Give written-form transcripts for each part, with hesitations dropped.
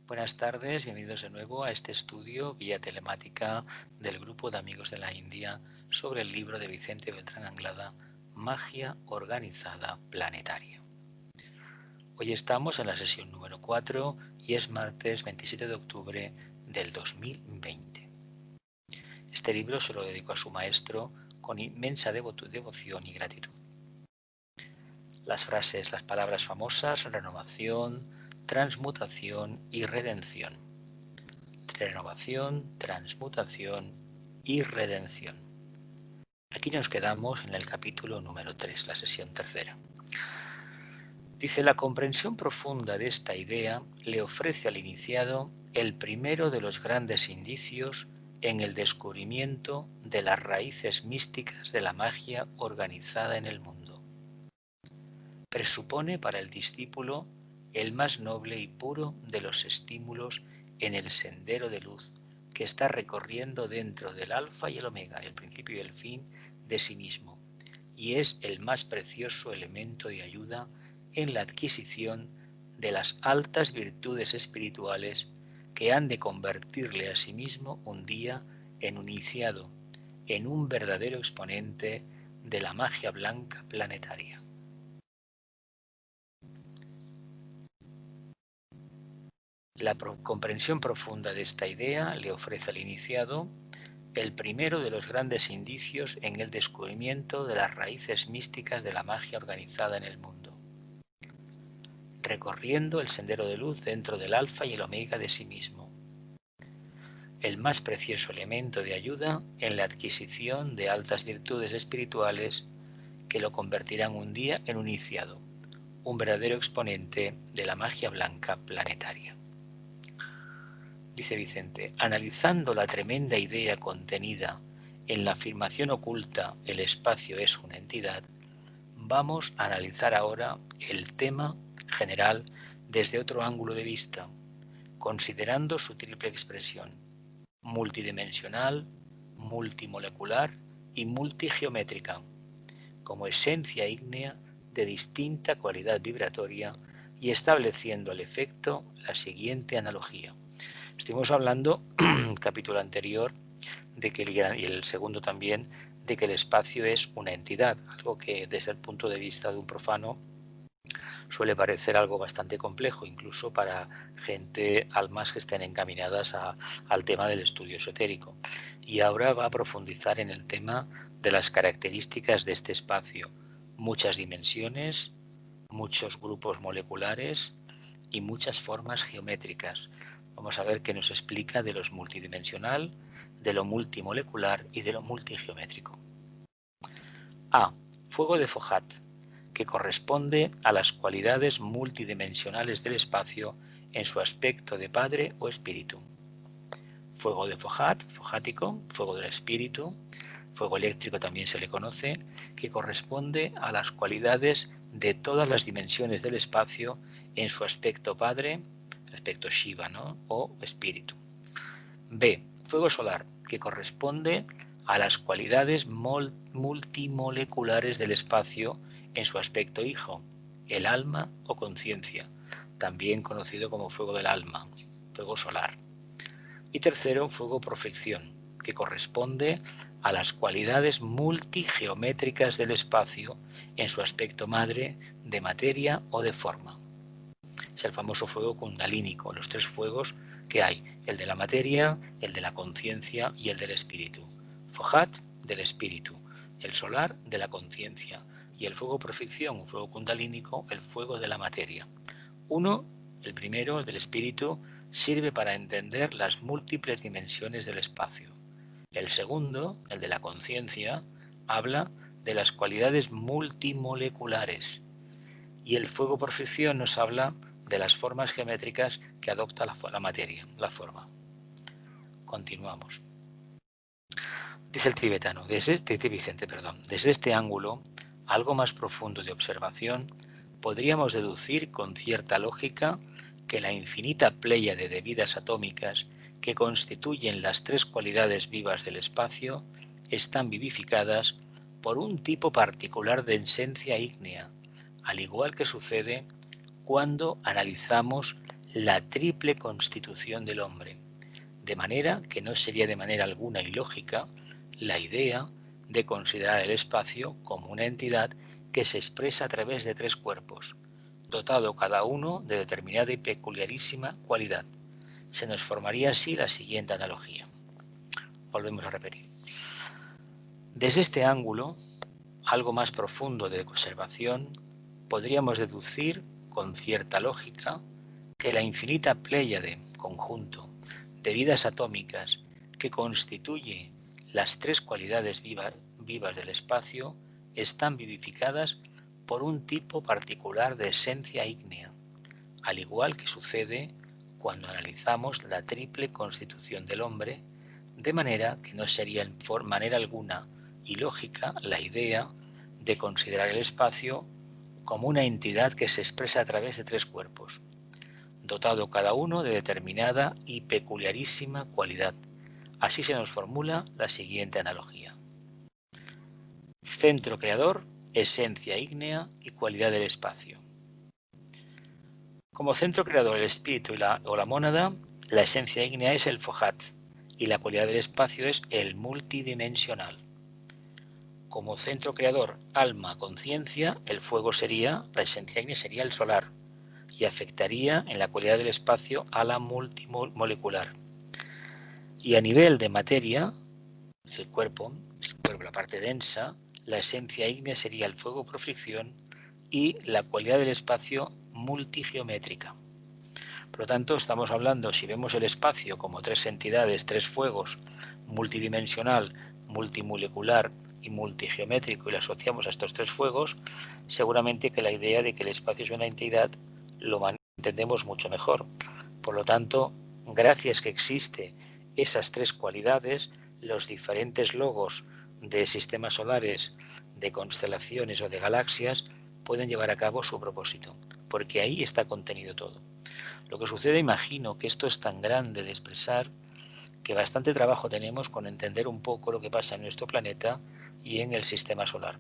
Buenas tardes, bienvenidos de nuevo a este estudio vía telemática del Grupo de Amigos de la India sobre el libro de Vicente Beltrán Anglada, Magia Organizada Planetaria. Hoy estamos en la sesión número 4 y es martes 27 de octubre del 2020. Este libro se lo dedico a su maestro con inmensa devoción y gratitud. Las frases, las palabras famosas, renovación, transmutación y redención. Renovación, transmutación y redención. Aquí nos quedamos en el capítulo número 3, la sesión tercera. Dice, la comprensión profunda de esta idea le ofrece al iniciado el primero de los grandes indicios en el descubrimiento de las raíces místicas de la magia organizada en el mundo. Presupone para el discípulo el más noble y puro de los estímulos en el sendero de luz que está recorriendo dentro del alfa y el omega, el principio y el fin de sí mismo, y es el más precioso elemento de ayuda en la adquisición de las altas virtudes espirituales que han de convertirle a sí mismo un día en un iniciado, en un verdadero exponente de la magia blanca planetaria. La comprensión profunda de esta idea le ofrece al iniciado el primero de los grandes indicios en el descubrimiento de las raíces místicas de la magia organizada en el mundo, recorriendo el sendero de luz dentro del alfa y el omega de sí mismo, el más precioso elemento de ayuda en la adquisición de altas virtudes espirituales que lo convertirán un día en un iniciado, un verdadero exponente de la magia blanca planetaria. Dice Vicente, analizando la tremenda idea contenida en la afirmación oculta el espacio es una entidad, vamos a analizar ahora el tema general desde otro ángulo de vista, considerando su triple expresión, multidimensional, multimolecular y multigeométrica, como esencia ígnea de distinta cualidad vibratoria y estableciendo al efecto la siguiente analogía. Estuvimos hablando, capítulo anterior, de que y el segundo también, de que el espacio es una entidad, algo que desde el punto de vista de un profano suele parecer algo bastante complejo, incluso para gente, almas que estén encaminadas al tema del estudio esotérico. Y ahora va a profundizar en el tema de las características de este espacio, muchas dimensiones, muchos grupos moleculares y muchas formas geométricas. Vamos a ver qué nos explica de lo multidimensional, de lo multimolecular y de lo multigeométrico. A. Fuego de Fohat, que corresponde a las cualidades multidimensionales del espacio en su aspecto de padre o espíritu. Fuego de Fohat, fojático, fuego del espíritu, fuego eléctrico también se le conoce, que corresponde a las cualidades de todas las dimensiones del espacio en su aspecto padre, aspecto Shiva, ¿no? O espíritu. B. Fuego solar, que corresponde a las cualidades multimoleculares del espacio en su aspecto hijo, el alma o conciencia, también conocido como fuego del alma, fuego solar. Y tercero, fuego profección, que corresponde a las cualidades multigeométricas del espacio en su aspecto madre de materia o de forma. Es el famoso fuego kundalínico, los tres fuegos que hay, el de la materia, el de la conciencia y el del espíritu. Fohat, del espíritu, el solar, de la conciencia, y el fuego profección, un fuego kundalínico, el fuego de la materia. Uno, el primero, el del espíritu, sirve para entender las múltiples dimensiones del espacio. El segundo, el de la conciencia, habla de las cualidades multimoleculares. Y el fuego profección nos habla de las formas geométricas que adopta la materia, la forma. Continuamos. Dice el tibetano, desde este ángulo, algo más profundo de observación, podríamos deducir con cierta lógica que la infinita pléyade de vidas atómicas que constituyen las tres cualidades vivas del espacio están vivificadas por un tipo particular de esencia ígnea, al igual que sucede cuando analizamos la triple constitución del hombre, de manera que no sería de manera alguna ilógica la idea de considerar el espacio como una entidad que se expresa a través de tres cuerpos, dotado cada uno de determinada y peculiarísima cualidad. Se nos formaría así la siguiente analogía. Volvemos a repetir. Desde este ángulo, algo más profundo de observación, podríamos deducir con cierta lógica que la infinita pléyade, conjunto, de vidas atómicas que constituye las tres cualidades vivas del espacio están vivificadas por un tipo particular de esencia ígnea, al igual que sucede cuando analizamos la triple constitución del hombre, de manera que no sería en manera alguna ilógica la idea de considerar el espacio como una entidad que se expresa a través de tres cuerpos, dotado cada uno de determinada y peculiarísima cualidad. Así se nos formula la siguiente analogía. Centro creador, esencia ígnea y cualidad del espacio. Como centro creador el espíritu o la mónada, la esencia ígnea es el Fohat y la cualidad del espacio es el multidimensional. Como centro creador, alma, conciencia, el fuego sería, la esencia ígnea sería el solar y afectaría en la cualidad del espacio a la multimolecular. Y a nivel de materia, el cuerpo, la parte densa, la esencia ígnea sería el fuego por fricción y la cualidad del espacio multigeométrica. Por lo tanto, estamos hablando, si vemos el espacio como tres entidades, tres fuegos, multidimensional, multimolecular y multigeométrico, y lo asociamos a estos tres fuegos, seguramente que la idea de que el espacio es una entidad lo entendemos mucho mejor. Por lo tanto, gracias que existe esas tres cualidades, los diferentes logos de sistemas solares, de constelaciones o de galaxias pueden llevar a cabo su propósito, porque ahí está contenido todo. Lo que sucede, imagino que esto es tan grande de expresar que bastante trabajo tenemos con entender un poco lo que pasa en nuestro planeta y en el sistema solar.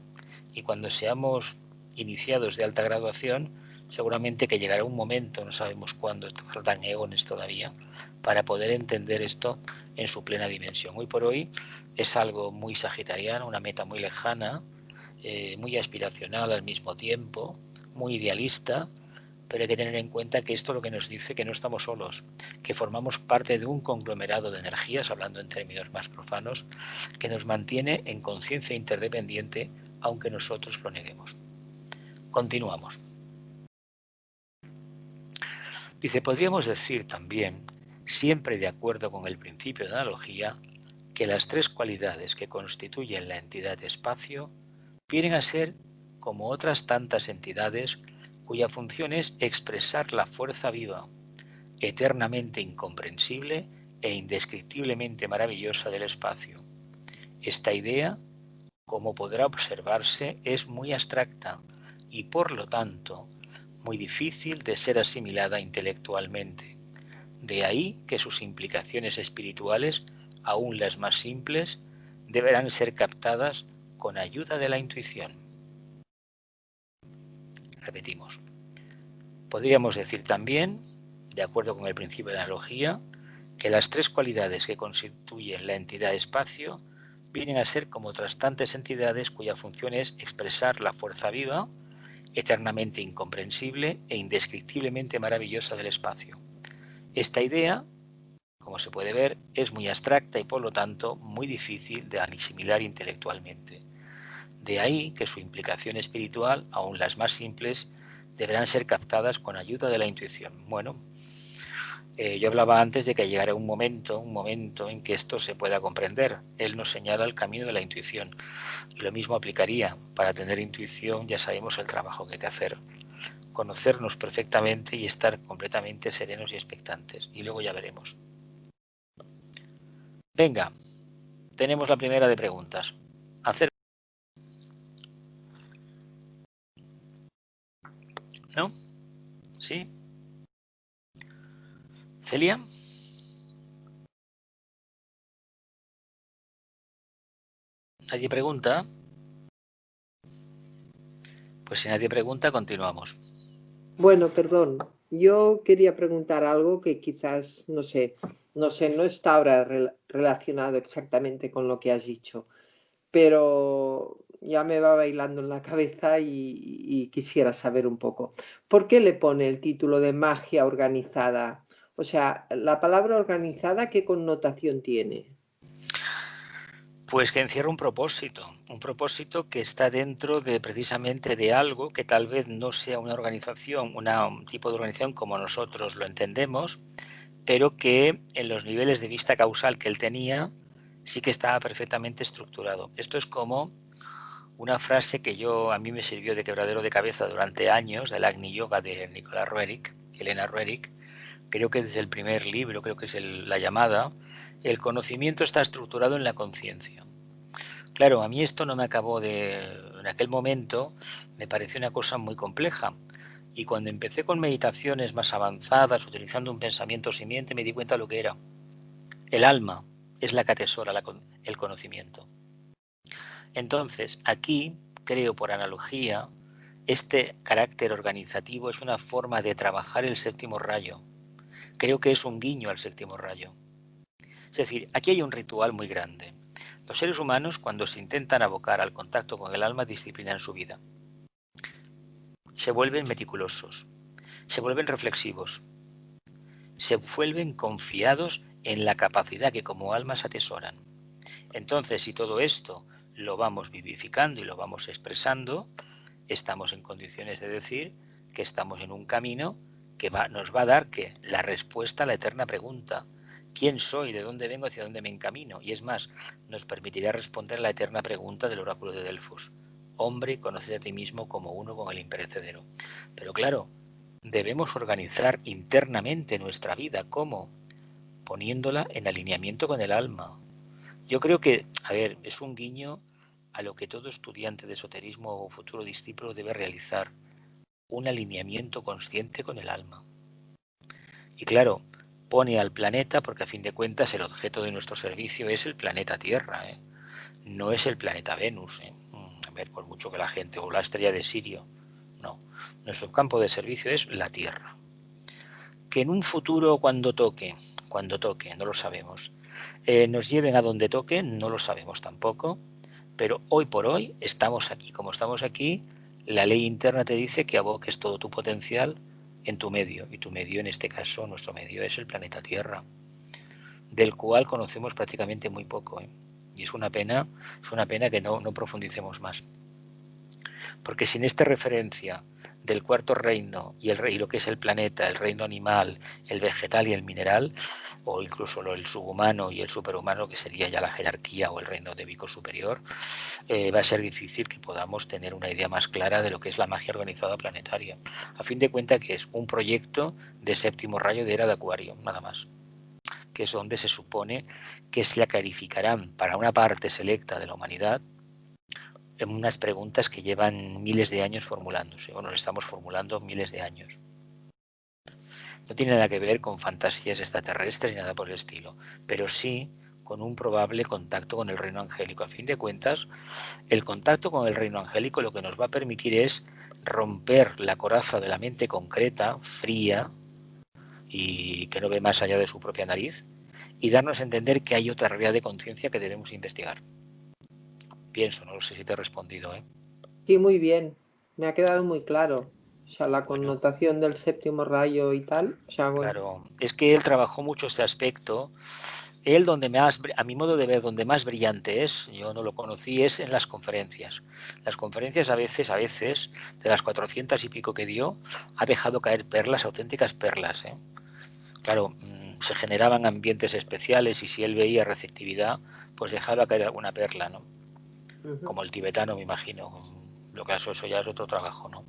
Y cuando seamos iniciados de alta graduación, seguramente que llegará un momento, no sabemos cuándo, faltan eones todavía, para poder entender esto en su plena dimensión. Hoy por hoy es algo muy sagitariano, una meta muy lejana, muy aspiracional al mismo tiempo, muy idealista, pero hay que tener en cuenta que esto lo que nos dice que no estamos solos, que formamos parte de un conglomerado de energías, hablando en términos más profanos, que nos mantiene en conciencia interdependiente, aunque nosotros lo neguemos. Continuamos. Dice, podríamos decir también, siempre de acuerdo con el principio de analogía, que las tres cualidades que constituyen la entidad espacio vienen a ser como otras tantas entidades cuya función es expresar la fuerza viva, eternamente incomprensible e indescriptiblemente maravillosa del espacio. Esta idea, como podrá observarse, es muy abstracta y por lo tanto muy difícil de ser asimilada intelectualmente. De ahí que sus implicaciones espirituales, aún las más simples, deberán ser captadas con ayuda de la intuición. Repetimos. Podríamos decir también, de acuerdo con el principio de analogía, que las tres cualidades que constituyen la entidad espacio vienen a ser como otras tantas entidades cuya función es expresar la fuerza viva, eternamente incomprensible e indescriptiblemente maravillosa del espacio. Esta idea, como se puede ver, es muy abstracta y por lo tanto muy difícil de asimilar intelectualmente. De ahí que su implicación espiritual, aun las más simples, deberán ser captadas con ayuda de la intuición. Bueno, yo hablaba antes de que llegará un momento en que esto se pueda comprender. Él nos señala el camino de la intuición. Y lo mismo aplicaría. Para tener intuición ya sabemos el trabajo que hay que hacer. Conocernos perfectamente y estar completamente serenos y expectantes. Y luego ya veremos. Venga, tenemos la primera de preguntas. ¿No? ¿Sí? ¿Celia? ¿Nadie pregunta? Pues si nadie pregunta, continuamos. Bueno, perdón. Yo quería preguntar algo que quizás, no sé, no está ahora relacionado exactamente con lo que has dicho, pero ya me va bailando en la cabeza y quisiera saber un poco. ¿Por qué le pone el título de magia organizada? O sea, la palabra organizada, ¿qué connotación tiene? Pues que encierra un propósito que está dentro de precisamente de algo que tal vez no sea una organización, un tipo de organización como nosotros lo entendemos, pero que en los niveles de vista causal que él tenía sí que estaba perfectamente estructurado. Esto es como una frase que a mí me sirvió de quebradero de cabeza durante años del Agni Yoga de Nicolás Roerich, Elena Roerich. Creo que desde el primer libro, creo que es la llamada, el conocimiento está estructurado en la conciencia. Claro, a mí esto no me acabó en aquel momento me pareció una cosa muy compleja. Y cuando empecé con meditaciones más avanzadas, utilizando un pensamiento simiente, me di cuenta de lo que era. El alma es la que atesora el conocimiento. Entonces, aquí, creo por analogía, este carácter organizativo es una forma de trabajar el séptimo rayo. Creo que es un guiño al séptimo rayo. Es decir, aquí hay un ritual muy grande. Los seres humanos, cuando se intentan abocar al contacto con el alma, disciplinan su vida. Se vuelven meticulosos, se vuelven reflexivos, se vuelven confiados en la capacidad que como almas atesoran. Entonces, si todo esto lo vamos vivificando y lo vamos expresando, estamos en condiciones de decir que estamos en un camino que nos va a dar que la respuesta a la eterna pregunta: ¿quién soy? ¿De dónde vengo? ¿Hacia dónde me encamino? Y es más, nos permitirá responder la eterna pregunta del oráculo de Delfos: hombre, conoce a ti mismo como uno con el imperecedero. Pero claro, debemos organizar internamente nuestra vida. ¿Cómo? Poniéndola en alineamiento con el alma. Yo creo que, a ver, es un guiño a lo que todo estudiante de esoterismo o futuro discípulo debe realizar: un alineamiento consciente con el alma. Y claro, pone al planeta, porque a fin de cuentas el objeto de nuestro servicio es el planeta Tierra, ¿eh? No es el planeta Venus, ¿eh? A ver, por mucho que la gente, o la estrella de Sirio, no. Nuestro campo de servicio es la Tierra. Que en un futuro, cuando toque, no lo sabemos. Nos lleven a donde toque, no lo sabemos tampoco, pero hoy por hoy estamos aquí. Como estamos aquí, la ley interna te dice que aboques todo tu potencial en tu medio, y tu medio, en este caso, nuestro medio es el planeta Tierra, del cual conocemos prácticamente muy poco, ¿eh? Y es una pena que no profundicemos más. Porque sin esta referencia del cuarto reino y lo que es el planeta, el reino animal, el vegetal y el mineral, o incluso el subhumano y el superhumano, que sería ya la jerarquía o el reino débico superior, va a ser difícil que podamos tener una idea más clara de lo que es la magia organizada planetaria. A fin de cuentas, que es un proyecto de séptimo rayo de era de Acuario, nada más, que es donde se supone que se clarificarán para una parte selecta de la humanidad en unas preguntas que llevan miles de años formulándose, o nos estamos formulando miles de años. No tiene nada que ver con fantasías extraterrestres ni nada por el estilo, pero sí con un probable contacto con el reino angélico. A fin de cuentas, el contacto con el reino angélico lo que nos va a permitir es romper la coraza de la mente concreta, fría y que no ve más allá de su propia nariz, y darnos a entender que hay otra realidad de conciencia que debemos investigar. Pienso, no sé si te he respondido, ¿eh? Sí, muy bien. Me ha quedado muy claro. O sea, la Bueno, connotación del séptimo rayo y tal. O sea, bueno. claro, es que él trabajó mucho este aspecto. Él, donde más, a mi modo de ver, donde más brillante es, yo no lo conocí, es en las conferencias. Las conferencias a veces, de las 400 y pico que dio, ha dejado caer perlas, auténticas perlas, ¿eh? Claro, se generaban ambientes especiales y si él veía receptividad, pues dejaba caer alguna perla, ¿no? Ujú. Como el tibetano, me imagino. Lo que eso ya es otro trabajo, ¿no?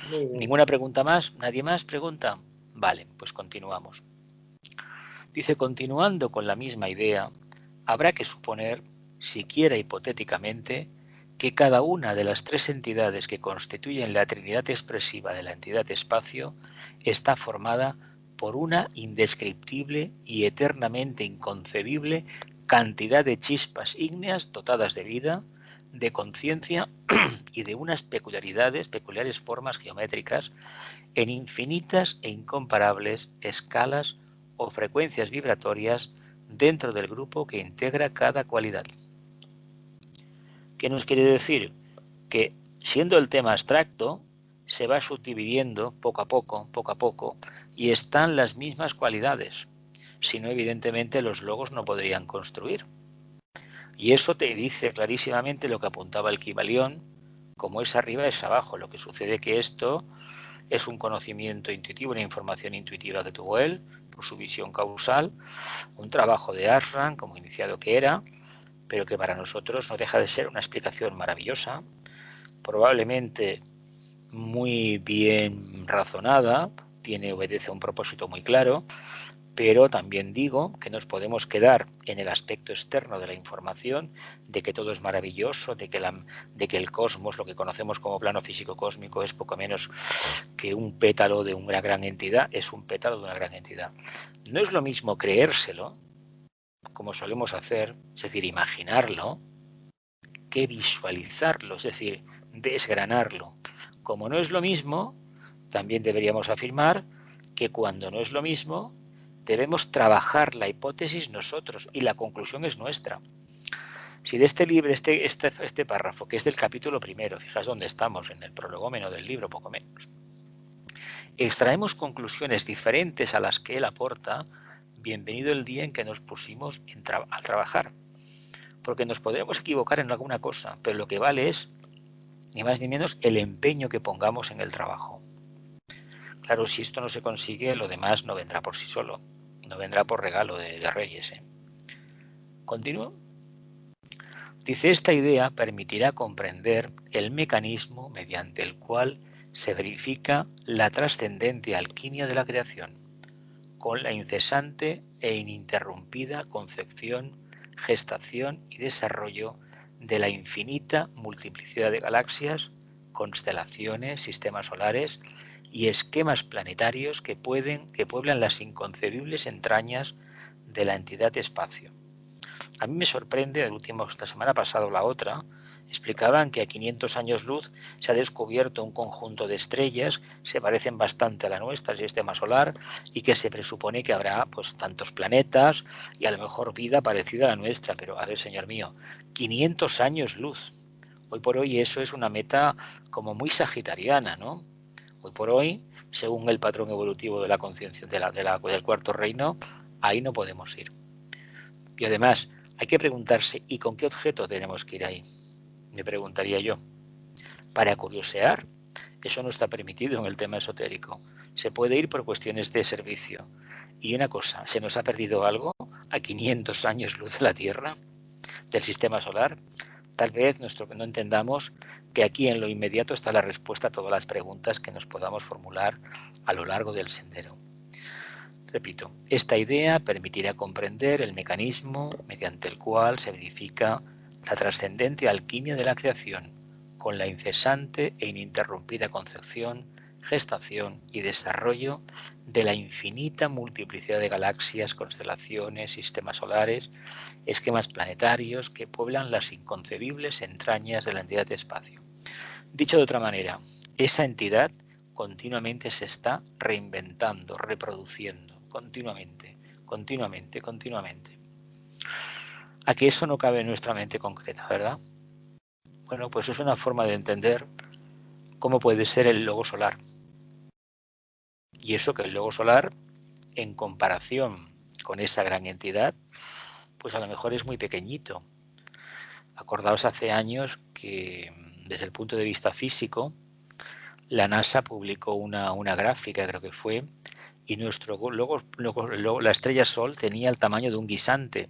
Muy bien. ¿Ninguna pregunta más? ¿Nadie más pregunta? Vale, pues continuamos. Dice: continuando con la misma idea, habrá que suponer, siquiera hipotéticamente, que cada una de las tres entidades que constituyen la trinidad expresiva de la entidad espacio está formada por una indescriptible y eternamente inconcebible cantidad de chispas ígneas dotadas de vida, de conciencia y de unas peculiares formas geométricas en infinitas e incomparables escalas o frecuencias vibratorias dentro del grupo que integra cada cualidad. ¿Qué nos quiere decir? Que siendo el tema abstracto, se va subdividiendo poco a poco, y están las mismas cualidades. Si no, evidentemente los logos no podrían construir. Y eso te dice clarísimamente lo que apuntaba el Kybalión, como es arriba es abajo. Lo que sucede que esto es un conocimiento intuitivo, una información intuitiva que tuvo él, por su visión causal, un trabajo de Ashram, como iniciado que era, pero que para nosotros no deja de ser una explicación maravillosa, probablemente muy bien razonada, obedece a un propósito muy claro, pero también digo que nos podemos quedar en el aspecto externo de la información, de que todo es maravilloso, de que el cosmos, lo que conocemos como plano físico cósmico, es poco menos que un pétalo de una gran entidad, es un pétalo de una gran entidad. No es lo mismo creérselo, como solemos hacer, es decir, imaginarlo, que visualizarlo, es decir, desgranarlo. Como no es lo mismo, también deberíamos afirmar que cuando no es lo mismo, debemos trabajar la hipótesis nosotros y la conclusión es nuestra. Si de este libro, este párrafo, que es del capítulo primero, fijaos dónde estamos, en el prolegómeno del libro, poco menos, extraemos conclusiones diferentes a las que él aporta, bienvenido el día en que nos pusimos a trabajar. Porque nos podremos equivocar en alguna cosa, pero lo que vale es, ni más ni menos, el empeño que pongamos en el trabajo. Claro, si esto no se consigue, lo demás no vendrá por sí solo, no vendrá por regalo de Reyes. ¿Continúo? Dice, esta idea permitirá comprender el mecanismo mediante el cual se verifica la trascendente alquimia de la creación, con la incesante e ininterrumpida concepción, gestación y desarrollo de la infinita multiplicidad de galaxias, constelaciones, sistemas solares y esquemas planetarios que pueblan las inconcebibles entrañas de la entidad espacio. A mí me sorprende, esta semana pasada o la otra, explicaban que a 500 años luz se ha descubierto un conjunto de estrellas, se parecen bastante a la nuestra, el sistema solar, y que se presupone que habrá pues tantos planetas y a lo mejor vida parecida a la nuestra. Pero a ver, señor mío, 500 años luz. Hoy por hoy eso es una meta como muy sagitariana, ¿no? Hoy por hoy, según el patrón evolutivo de la conciencia del cuarto reino, ahí no podemos ir. Y además, hay que preguntarse, ¿y con qué objeto tenemos que ir ahí? Me preguntaría yo. Para curiosear, eso no está permitido en el tema esotérico. Se puede ir por cuestiones de servicio. Y una cosa, ¿se nos ha perdido algo a 500 años luz de la Tierra, del sistema solar? Tal vez no entendamos que aquí en lo inmediato está la respuesta a todas las preguntas que nos podamos formular a lo largo del sendero. Repito, esta idea permitirá comprender el mecanismo mediante el cual se verifica la trascendente alquimia de la creación, con la incesante e ininterrumpida concepción, gestación y desarrollo de la infinita multiplicidad de galaxias, constelaciones, sistemas solares, esquemas planetarios que pueblan las inconcebibles entrañas de la entidad de espacio. Dicho de otra manera, esa entidad continuamente se está reinventando, reproduciendo, continuamente. A que eso no cabe en nuestra mente concreta, ¿verdad? Bueno, pues es una forma de entender cómo puede ser el logo solar. Y eso que el logo solar, en comparación con esa gran entidad, pues a lo mejor es muy pequeñito. Acordaos hace años que desde el punto de vista físico, la NASA publicó una gráfica, creo que fue, y la estrella Sol tenía el tamaño de un guisante.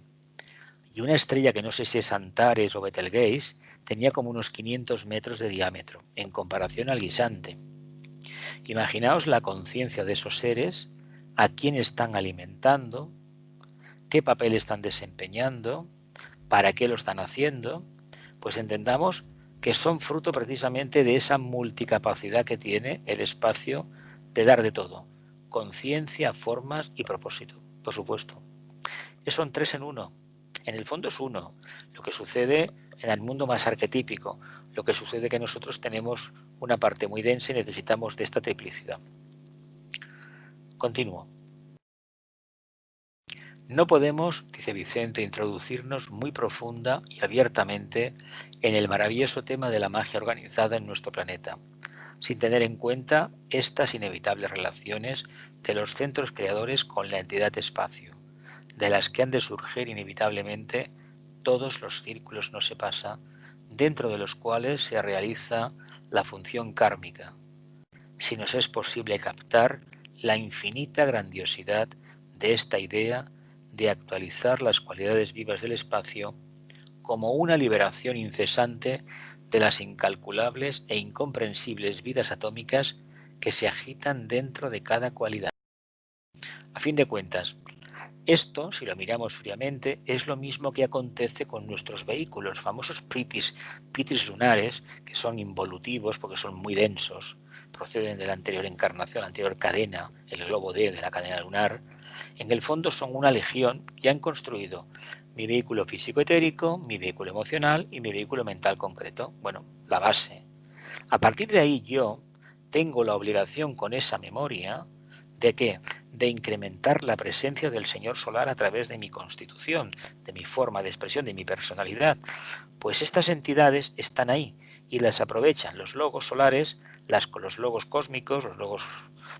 Y una estrella que no sé si es Antares o Betelgeuse tenía como unos 500 metros de diámetro, en comparación al guisante. Imaginaos la conciencia de esos seres, a quién están alimentando, qué papel están desempeñando, para qué lo están haciendo, pues entendamos que son fruto precisamente de esa multicapacidad que tiene el espacio de dar de todo, conciencia, formas y propósito, por supuesto. Son tres en uno. En el fondo es uno. Lo que sucede en el mundo más arquetípico. Lo que sucede es que nosotros tenemos una parte muy densa y necesitamos de esta triplicidad. Continúo. No podemos, dice Vicente, introducirnos muy profunda y abiertamente en el maravilloso tema de la magia organizada en nuestro planeta, sin tener en cuenta estas inevitables relaciones de los centros creadores con la entidad espacio, de las que han de surgir inevitablemente todos los círculos no se pasa, dentro de los cuales se realiza la función kármica, si nos es posible captar la infinita grandiosidad de esta idea de actualizar las cualidades vivas del espacio como una liberación incesante de las incalculables e incomprensibles vidas atómicas que se agitan dentro de cada cualidad. A fin de cuentas, esto, si lo miramos fríamente, es lo mismo que acontece con nuestros vehículos, famosos pritis lunares, que son involutivos porque son muy densos, proceden de la anterior encarnación, la anterior cadena, el globo D de la cadena lunar. En el fondo son una legión que han construido mi vehículo físico etérico, mi vehículo emocional y mi vehículo mental concreto. Bueno, la base. A partir de ahí yo tengo la obligación con esa memoria ¿de qué? De incrementar la presencia del Señor solar a través de mi constitución, de mi forma de expresión, de mi personalidad. Pues estas entidades están ahí y las aprovechan los logos solares, los logos cósmicos, los logos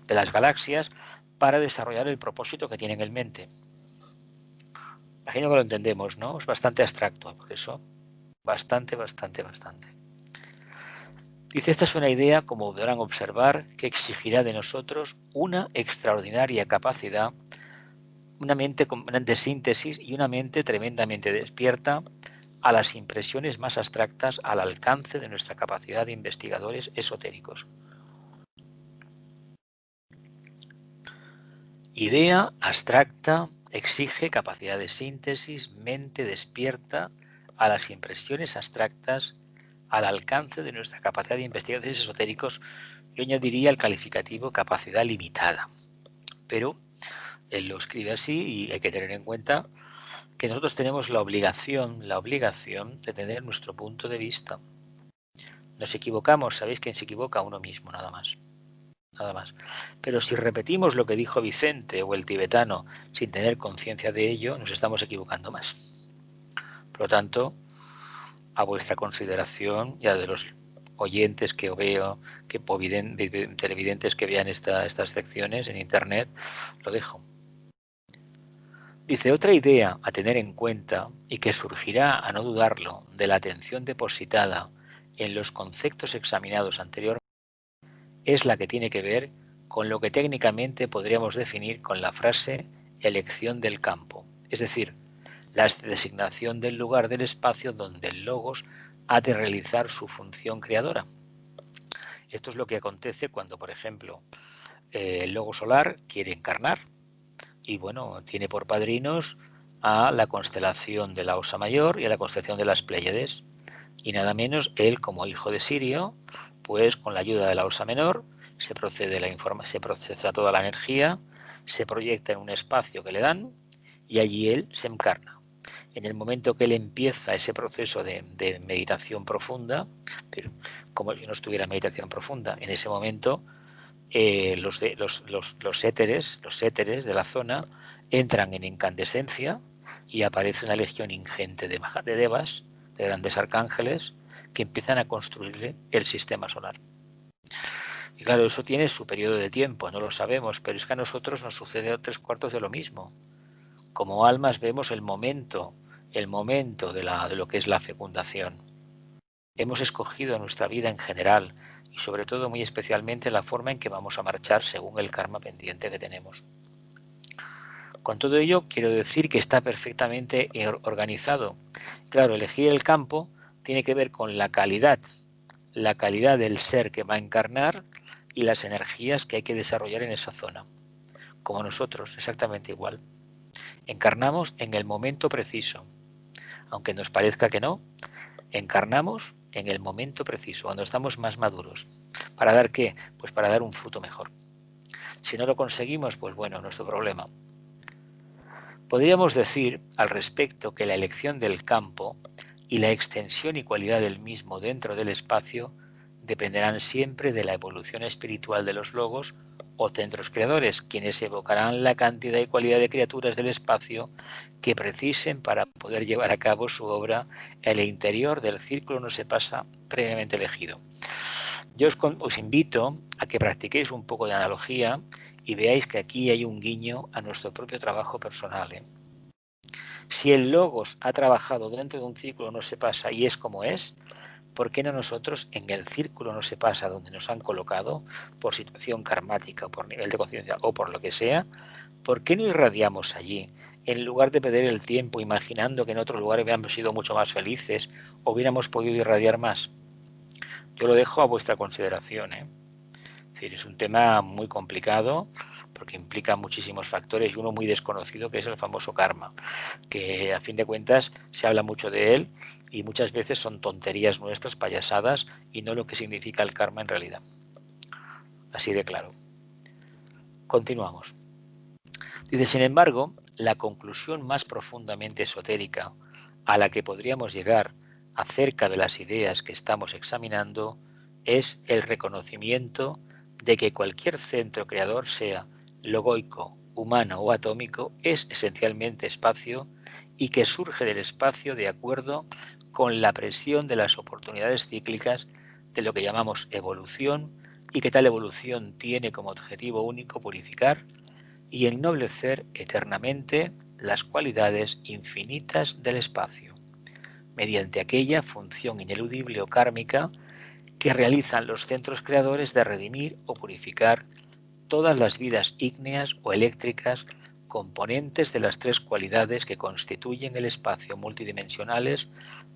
de las galaxias, para desarrollar el propósito que tienen en mente. Imagino que lo entendemos, ¿no? Es bastante abstracto, por eso, bastante. Dice, esta es una idea, como podrán observar, que exigirá de nosotros una extraordinaria capacidad, una mente de síntesis y una mente tremendamente despierta a las impresiones más abstractas al alcance de nuestra capacidad de investigadores esotéricos. Idea abstracta exige capacidad de síntesis, mente despierta a las impresiones abstractas al alcance de nuestra capacidad de investigadores esotéricos. Yo añadiría el calificativo capacidad limitada. Pero él lo escribe así y hay que tener en cuenta que nosotros tenemos la obligación de tener nuestro punto de vista. Nos equivocamos, sabéis que se equivoca uno mismo, nada más. Pero si repetimos lo que dijo Vicente o el tibetano sin tener conciencia de ello, nos estamos equivocando más. Por lo tanto, a vuestra consideración y a de los oyentes que veo, que televidentes que vean estas secciones en internet, lo dejo. Dice, otra idea a tener en cuenta y que surgirá, a no dudarlo, de la atención depositada en los conceptos examinados anteriormente es la que tiene que ver con lo que técnicamente podríamos definir con la frase elección del campo, es decir, la designación del lugar del espacio donde el logos ha de realizar su función creadora. Esto es lo que acontece cuando, por ejemplo, el logo solar quiere encarnar y, bueno, tiene por padrinos a la constelación de la Osa Mayor y a la constelación de las Pléyades. Y nada menos, él como hijo de Sirio, pues con la ayuda de la Osa Menor, se procesa toda la energía, se proyecta en un espacio que le dan y allí él se encarna. En el momento que él empieza ese proceso de meditación profunda, pero como si no estuviera en meditación profunda, en ese momento los éteres de la zona entran en incandescencia y aparece una legión ingente de devas, de grandes arcángeles, que empiezan a construirle el sistema solar. Y claro, eso tiene su periodo de tiempo, no lo sabemos, pero es que a nosotros nos sucede 3/4 de lo mismo. Como almas vemos el momento de lo que es la fecundación. Hemos escogido nuestra vida en general y sobre todo muy especialmente la forma en que vamos a marchar según el karma pendiente que tenemos. Con todo ello quiero decir que está perfectamente organizado. Claro, elegir el campo tiene que ver con la calidad del ser que va a encarnar y las energías que hay que desarrollar en esa zona. Como nosotros, exactamente igual. Encarnamos en el momento preciso. Aunque nos parezca que no, encarnamos en el momento preciso, cuando estamos más maduros. ¿Para dar qué? Pues para dar un fruto mejor. Si no lo conseguimos, pues bueno, nuestro problema. Podríamos decir al respecto que la elección del campo y la extensión y cualidad del mismo dentro del espacio dependerán siempre de la evolución espiritual de los logos o centros creadores, quienes evocarán la cantidad y cualidad de criaturas del espacio que precisen para poder llevar a cabo su obra en el interior del círculo no se pasa previamente elegido. Yo os invito a que practiquéis un poco de analogía y veáis que aquí hay un guiño a nuestro propio trabajo personal, ¿eh? Si el logos ha trabajado dentro de un círculo no se pasa y es como es, ¿por qué no nosotros en el círculo no se pasa donde nos han colocado por situación karmática o por nivel de conciencia o por lo que sea? ¿Por qué no irradiamos allí en lugar de perder el tiempo imaginando que en otro lugar hubiéramos sido mucho más felices o hubiéramos podido irradiar más? Yo lo dejo a vuestra consideración, ¿eh? Es decir, es un tema muy complicado porque implica muchísimos factores y uno muy desconocido que es el famoso karma, que a fin de cuentas se habla mucho de él y muchas veces son tonterías nuestras, payasadas, y no lo que significa el karma en realidad. Así de claro. Continuamos. Dice, sin embargo, la conclusión más profundamente esotérica a la que podríamos llegar acerca de las ideas que estamos examinando es el reconocimiento de que cualquier centro creador, sea logoico, humano o atómico, es esencialmente espacio y que surge del espacio de acuerdo con la presión de las oportunidades cíclicas de lo que llamamos evolución, y que tal evolución tiene como objetivo único purificar y ennoblecer eternamente las cualidades infinitas del espacio, mediante aquella función ineludible o kármica que realizan los centros creadores de redimir o purificar todas las vidas ígneas o eléctricas componentes de las tres cualidades que constituyen el espacio, multidimensionales,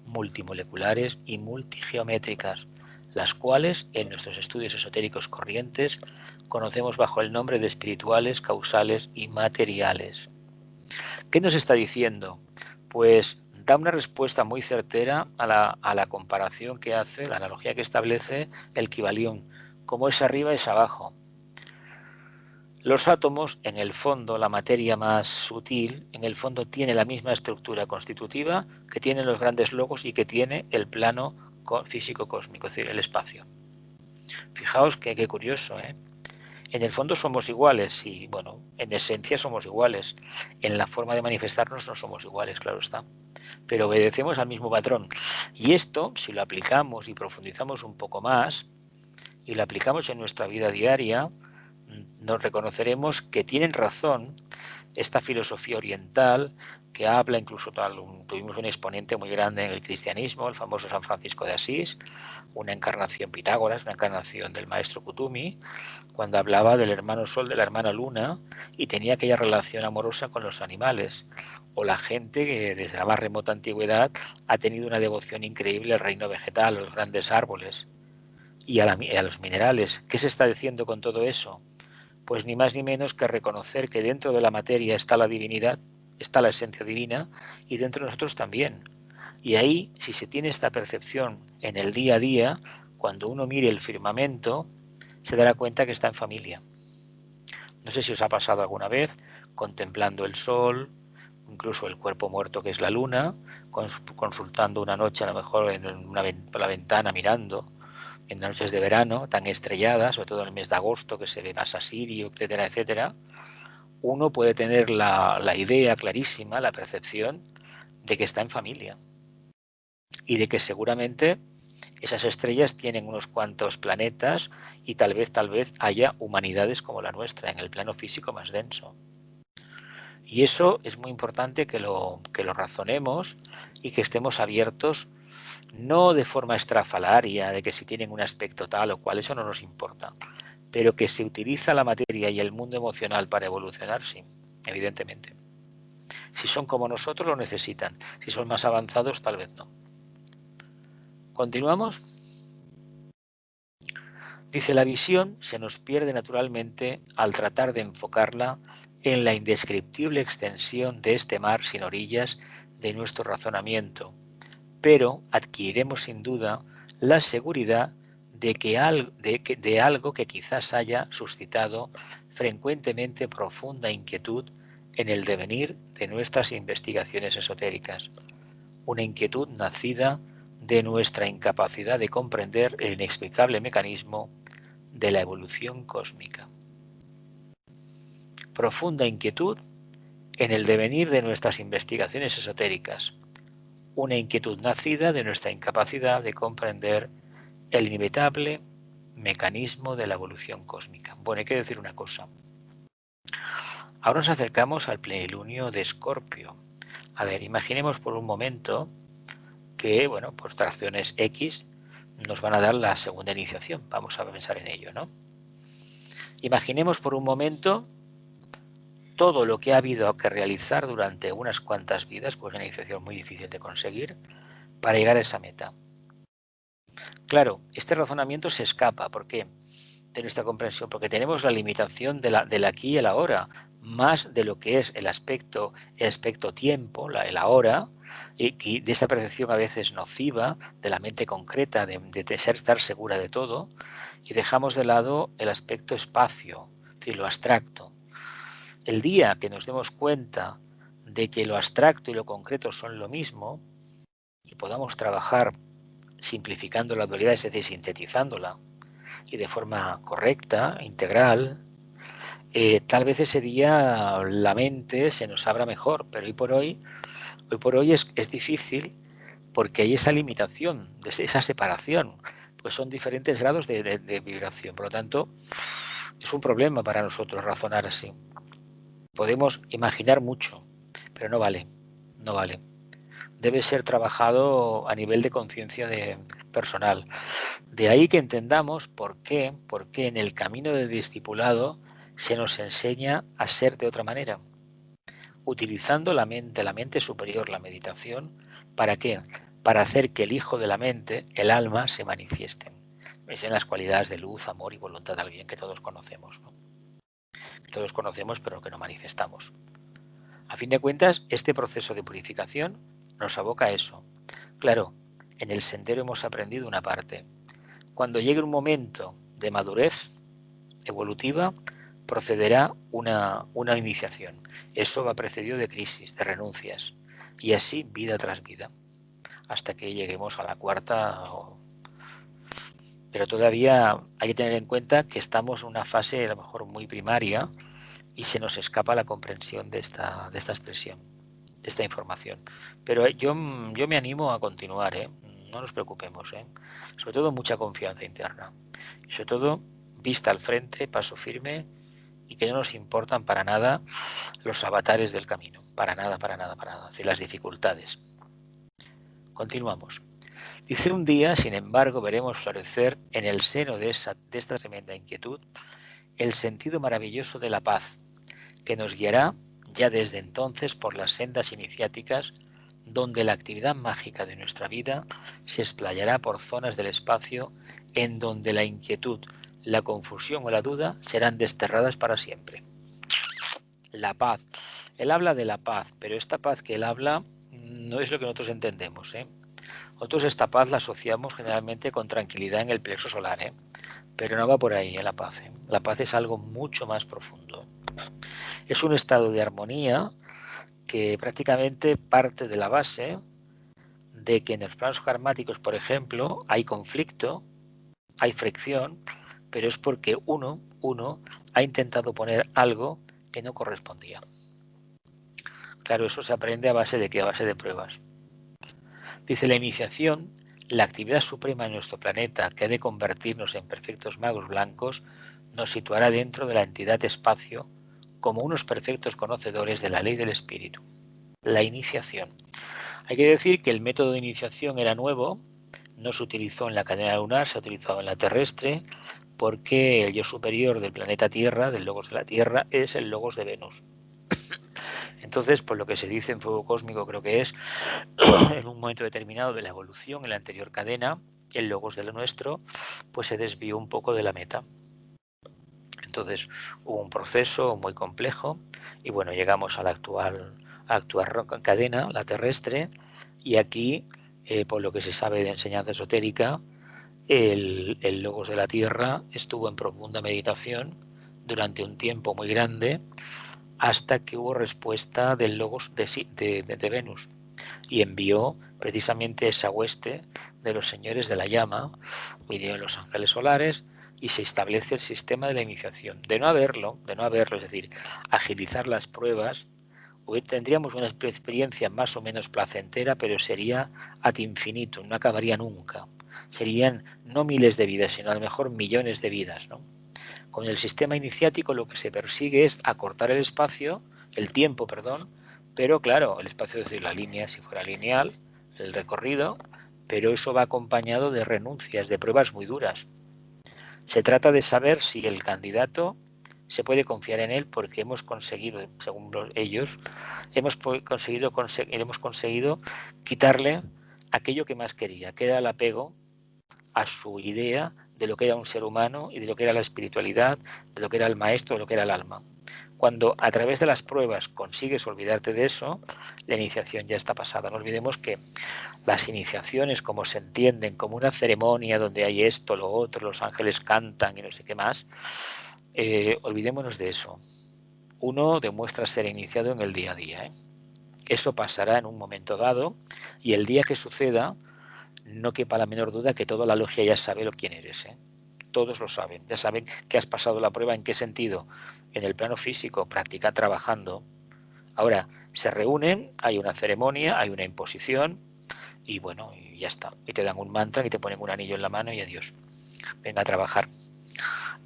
multimoleculares y multigeométricas, las cuales en nuestros estudios esotéricos corrientes conocemos bajo el nombre de espirituales, causales y materiales. ¿Qué nos está diciendo? Pues da una respuesta muy certera a la comparación que hace, la analogía que establece el Kybalión. Como es arriba es abajo. Los átomos, en el fondo, la materia más sutil, en el fondo tiene la misma estructura constitutiva que tienen los grandes logos y que tiene el plano físico cósmico, es decir, el espacio. Fijaos qué curioso, ¿eh? En el fondo somos iguales, sí, bueno, en esencia somos iguales. En la forma de manifestarnos no somos iguales, claro está. Pero obedecemos al mismo patrón. Y esto, si lo aplicamos y profundizamos un poco más, y lo aplicamos en nuestra vida diaria, nos reconoceremos que tienen razón esta filosofía oriental que habla, incluso tuvimos un exponente muy grande en el cristianismo, el famoso San Francisco de Asís, una encarnación Pitágoras, una encarnación del maestro Kutumi, cuando hablaba del hermano Sol, de la hermana Luna, y tenía aquella relación amorosa con los animales, o la gente que desde la más remota antigüedad ha tenido una devoción increíble al reino vegetal, a los grandes árboles y a los minerales. ¿Qué se está diciendo con todo eso? Pues ni más ni menos que reconocer que dentro de la materia está la divinidad, está la esencia divina, y dentro de nosotros también. Y ahí, si se tiene esta percepción en el día a día, cuando uno mire el firmamento, se dará cuenta que está en familia. No sé si os ha pasado alguna vez contemplando el sol, incluso el cuerpo muerto que es la luna, consultando una noche a lo mejor por la ventana mirando, en noches de verano tan estrelladas, sobre todo en el mes de agosto que se ve más a Sirio, etcétera, etcétera, uno puede tener la idea clarísima, la percepción de que está en familia y de que seguramente esas estrellas tienen unos cuantos planetas y tal vez haya humanidades como la nuestra en el plano físico más denso. Y eso es muy importante que lo razonemos y que estemos abiertos, no de forma estrafalaria, de que si tienen un aspecto tal o cual, eso no nos importa, pero que se utiliza la materia y el mundo emocional para evolucionar, sí, evidentemente. Si son como nosotros, lo necesitan. Si son más avanzados, tal vez no. ¿Continuamos? Dice, la visión se nos pierde naturalmente al tratar de enfocarla en la indescriptible extensión de este mar sin orillas de nuestro razonamiento, pero adquiriremos sin duda la seguridad de algo que quizás haya suscitado frecuentemente profunda inquietud en el devenir de nuestras investigaciones esotéricas. una inquietud nacida de nuestra incapacidad de comprender el inexplicable mecanismo de la evolución cósmica. Profunda inquietud en el devenir de nuestras investigaciones esotéricas, una inquietud nacida de nuestra incapacidad de comprender el inevitable mecanismo de la evolución cósmica. Bueno, hay que decir una cosa. Ahora nos acercamos al plenilunio de Escorpio. A ver, imaginemos por un momento que, bueno, por tracciones X nos van a dar la segunda iniciación. Vamos a pensar en ello, ¿no? Imaginemos por un momento todo lo que ha habido que realizar durante unas cuantas vidas, pues una iniciación muy difícil de conseguir, para llegar a esa meta. Claro, este razonamiento se escapa. ¿Por qué? De nuestra comprensión, porque tenemos la limitación del aquí y el ahora, más de lo que es el aspecto tiempo, el ahora, y de esa percepción a veces nociva de la mente concreta, de estar segura de todo, y dejamos de lado el aspecto espacio, es decir, lo abstracto. El día que nos demos cuenta de que lo abstracto y lo concreto son lo mismo, y podamos trabajar simplificando la dualidad, es decir, sintetizándola, y de forma correcta, integral, tal vez ese día la mente se nos abra mejor, pero hoy por hoy es difícil porque hay esa limitación, esa separación, pues son diferentes grados de vibración. Por lo tanto, es un problema para nosotros razonar así. Podemos imaginar mucho, pero no vale, no vale. Debe ser trabajado a nivel de conciencia personal. De ahí que entendamos por qué en el camino del discipulado se nos enseña a ser de otra manera, utilizando la mente superior, la meditación. ¿Para qué? Para hacer que el hijo de la mente, el alma, se manifieste. Es en las cualidades de luz, amor y voluntad del bien que todos conocemos, ¿no? Que todos conocemos pero que no manifestamos. A fin de cuentas, este proceso de purificación nos aboca a eso. Claro, en el sendero hemos aprendido una parte. Cuando llegue un momento de madurez evolutiva, procederá una iniciación. Eso va precedido de crisis, de renuncias, y así vida tras vida, hasta que lleguemos a la cuarta. Pero todavía hay que tener en cuenta que estamos en una fase a lo mejor muy primaria y se nos escapa la comprensión de esta expresión, de esta información. Pero yo me animo a continuar, no nos preocupemos, sobre todo mucha confianza interna, y sobre todo vista al frente, paso firme, y que no nos importan para nada los avatares del camino, para nada, y las dificultades. Continuamos. Dice: un día, sin embargo, veremos florecer en el seno de esta tremenda inquietud el sentido maravilloso de la paz, que nos guiará ya desde entonces por las sendas iniciáticas, donde la actividad mágica de nuestra vida se explayará por zonas del espacio en donde la inquietud, la confusión o la duda serán desterradas para siempre. La paz. Él habla de la paz, pero esta paz que él habla no es lo que nosotros entendemos. Nosotros esta paz la asociamos generalmente con tranquilidad en el plexo solar, pero no va por ahí la paz. La paz es algo mucho más profundo. Es un estado de armonía que prácticamente parte de la base de que en los planos karmáticos, por ejemplo, hay conflicto, hay fricción, pero es porque uno ha intentado poner algo que no correspondía. Claro, eso se aprende a base de ¿qué? A base de pruebas. Dice: la iniciación, la actividad suprema en nuestro planeta que ha de convertirnos en perfectos magos blancos, nos situará dentro de la entidad espacio como unos perfectos conocedores de la ley del espíritu. La iniciación. Hay que decir que el método de iniciación era nuevo, no se utilizó en la cadena lunar, se ha utilizado en la terrestre, porque el yo superior del planeta Tierra, del logos de la Tierra, es el logos de Venus. Entonces, por lo que se dice en fuego cósmico, creo que es, en un momento determinado de la evolución, en la anterior cadena, el logos de lo nuestro, pues se desvió un poco de la meta. Entonces, hubo un proceso muy complejo y bueno, llegamos a la actual cadena, la terrestre, y aquí, por lo que se sabe de enseñanza esotérica, el logos de la Tierra estuvo en profunda meditación durante un tiempo muy grande, hasta que hubo respuesta del logos de Venus. y envió precisamente esa hueste de los señores de la llama, vinieron los ángeles solares y se establece el sistema de la iniciación. De no haberlo, es decir, agilizar las pruebas, hoy tendríamos una experiencia más o menos placentera, pero sería ad infinitum, no acabaría nunca. Serían no miles de vidas, sino a lo mejor millones de vidas, ¿no? Con el sistema iniciático lo que se persigue es acortar el tiempo, perdón, pero claro, el espacio, es decir, la línea, si fuera lineal, el recorrido, pero eso va acompañado de renuncias, de pruebas muy duras. Se trata de saber si el candidato se puede confiar en él porque hemos conseguido, según ellos, hemos conseguido quitarle aquello que más quería, que era el apego a su idea de lo que era un ser humano y de lo que era la espiritualidad, de lo que era el maestro, de lo que era el alma. Cuando a través de las pruebas consigues olvidarte de eso, la iniciación ya está pasada. No olvidemos que las iniciaciones, como se entienden, como una ceremonia donde hay esto, lo otro, los ángeles cantan y no sé qué más, olvidémonos de eso. Uno demuestra ser iniciado en el día a día. Eso pasará en un momento dado y el día que suceda, no quepa la menor duda que toda la logia ya sabe quién eres. Todos lo saben, ya saben que has pasado la prueba. ¿En qué sentido? En el plano físico, practica trabajando. Ahora, se reúnen, hay una ceremonia, hay una imposición y bueno, y ya está. Y te dan un mantra y te ponen un anillo en la mano y adiós. Venga a trabajar.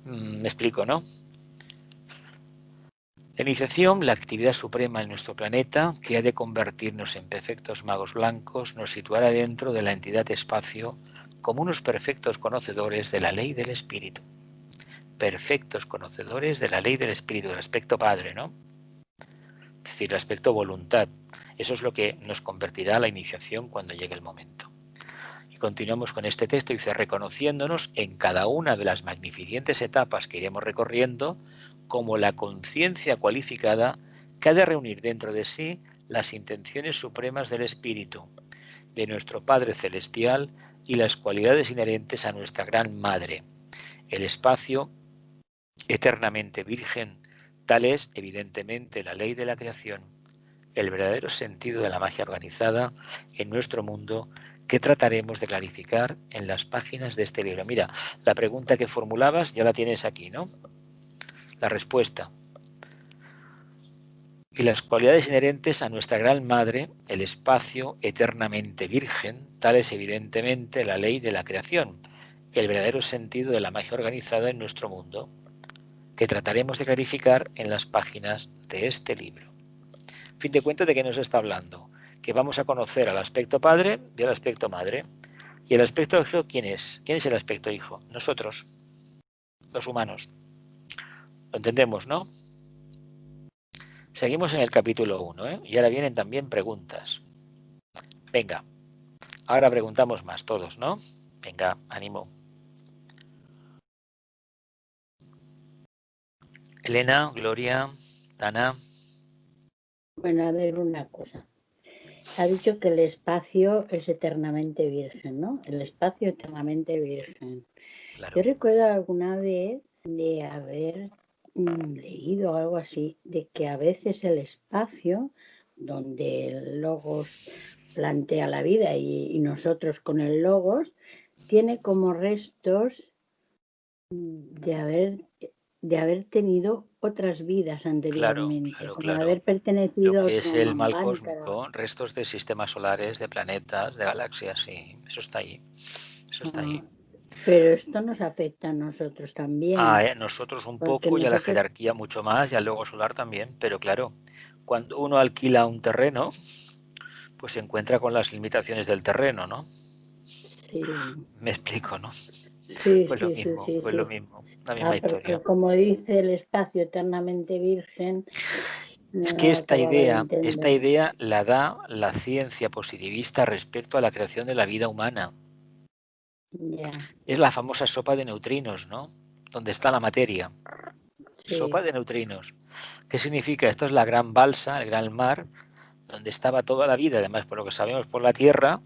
Me explico, ¿no? La iniciación, la actividad suprema en nuestro planeta, que ha de convertirnos en perfectos magos blancos, nos situará dentro de la entidad espacio como unos perfectos conocedores de la ley del espíritu. Perfectos conocedores de la ley del espíritu, del aspecto padre, ¿no? Es decir, el aspecto voluntad. Eso es lo que nos convertirá a la iniciación cuando llegue el momento. Y continuamos con este texto, dice, reconociéndonos en cada una de las magnificentes etapas que iremos recorriendo como la conciencia cualificada que ha de reunir dentro de sí las intenciones supremas del Espíritu, de nuestro Padre Celestial y las cualidades inherentes a nuestra Gran Madre, el espacio eternamente virgen. Tal es, evidentemente, la ley de la creación, el verdadero sentido de la magia organizada en nuestro mundo que trataremos de clarificar en las páginas de este libro. Mira, la pregunta que formulabas ya la tienes aquí, ¿no? La respuesta. Y las cualidades inherentes a nuestra Gran Madre, el espacio eternamente virgen, tal es evidentemente la ley de la creación, el verdadero sentido de la magia organizada en nuestro mundo, que trataremos de clarificar en las páginas de este libro. Fin de cuentas, ¿de qué nos está hablando? Que vamos a conocer al aspecto padre y al aspecto madre. ¿Y el aspecto hijo quién es? ¿Quién es el aspecto hijo? Nosotros, los humanos. Lo entendemos, ¿no? Seguimos en el capítulo 1, y ahora vienen también preguntas. Venga, ahora preguntamos más todos, ¿no? Venga, ánimo. Elena, Gloria, Ana. Bueno, a ver una cosa. Ha dicho que el espacio es eternamente virgen, ¿no? El espacio eternamente virgen. Claro. Yo recuerdo alguna vez de haber leído algo así, de que a veces el espacio, donde el logos plantea la vida y nosotros con el logos, tiene como restos de haber tenido otras vidas anteriormente, como de haber pertenecido lo que a es el mal cósmico, restos de sistemas solares, de planetas, de galaxias, sí, eso está ahí. Eso está ahí. Pero esto nos afecta a nosotros también. Nosotros un poco y a la jerarquía mucho más y al logo solar también, pero claro, cuando uno alquila un terreno, pues se encuentra con las limitaciones del terreno, ¿no? Sí. Me explico, ¿no? Sí, pues sí, lo mismo, sí, pues sí. lo mismo, la misma historia. Como dice el espacio eternamente virgen. Es que esta idea la da la ciencia positivista respecto a la creación de la vida humana. Yeah. Es la famosa sopa de neutrinos, ¿no? Donde está la materia. Sí. Sopa de neutrinos. ¿Qué significa? Esto es la gran balsa, el gran mar, donde estaba toda la vida, además por lo que sabemos por la Tierra,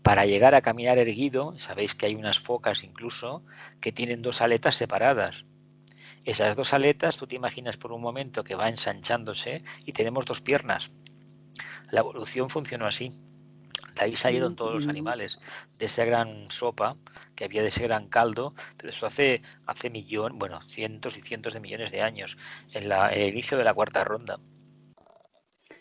para llegar a caminar erguido. Sabéis que hay unas focas incluso que tienen dos aletas separadas. Esas dos aletas, tú te imaginas por un momento que va ensanchándose y tenemos dos piernas. La evolución funcionó así. De ahí salieron todos los animales, de esa gran sopa que había, de ese gran caldo, pero eso hace cientos y cientos de millones de años, en el inicio de la cuarta ronda.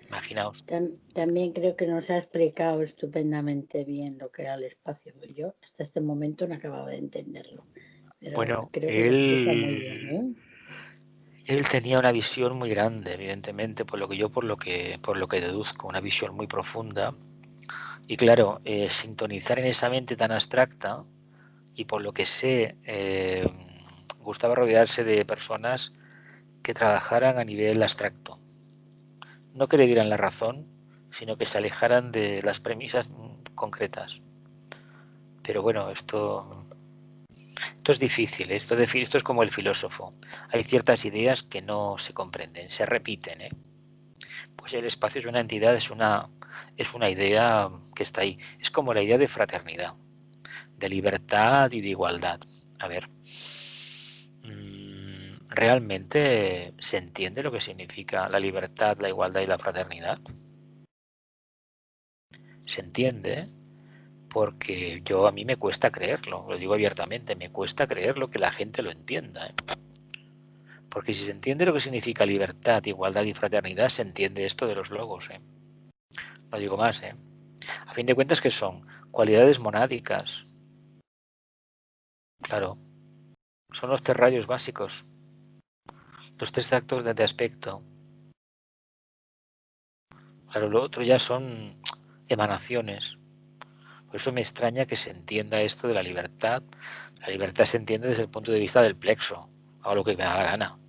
Imaginaos. También creo que nos ha explicado estupendamente bien lo que era el espacio. Yo hasta este momento no acababa de entenderlo. Pero Bueno, creo que lo explica muy bien, ¿eh? Él tenía una visión muy grande, evidentemente, por lo que deduzco, una visión muy profunda. Y claro, sintonizar en esa mente tan abstracta, y por lo que sé, gustaba rodearse de personas que trabajaran a nivel abstracto. No que le dieran la razón, sino que se alejaran de las premisas concretas. Pero bueno, esto es difícil, esto es como el filósofo. Hay ciertas ideas que no se comprenden, se repiten, ¿eh? Pues el espacio es una entidad, es una idea que está ahí. Es como la idea de fraternidad, de libertad y de igualdad. A ver, ¿realmente se entiende lo que significa la libertad, la igualdad y la fraternidad? Se entiende, porque a mí me cuesta creerlo, lo digo abiertamente, me cuesta creerlo que la gente lo entienda, ¿eh? Porque si se entiende lo que significa libertad, igualdad y fraternidad, se entiende esto de los logos, ¿eh? No digo más, ¿eh? A fin de cuentas, ¿qué son? Cualidades monádicas. Claro, son los 3 rayos básicos, los 3 actos de aspecto. Claro, lo otro ya son emanaciones. Por eso me extraña que se entienda esto de la libertad. La libertad se entiende desde el punto de vista del plexo, hago lo que me da la gana.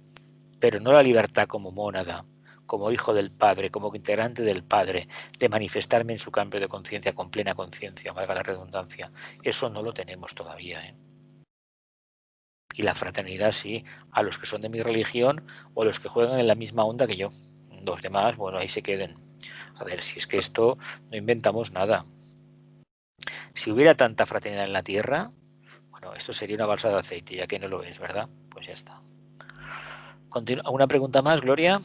Pero no la libertad como mónada, como hijo del Padre, como integrante del Padre, de manifestarme en su cambio de conciencia con plena conciencia, valga la redundancia. Eso no lo tenemos todavía, ¿eh? Y la fraternidad sí, a los que son de mi religión o a los que juegan en la misma onda que yo. Los demás, bueno, ahí se queden. A ver, si es que esto no inventamos nada. Si hubiera tanta fraternidad en la Tierra, bueno, esto sería una balsa de aceite, ya que no lo es, ¿verdad? Pues ya está. ¿Alguna pregunta más, Gloria?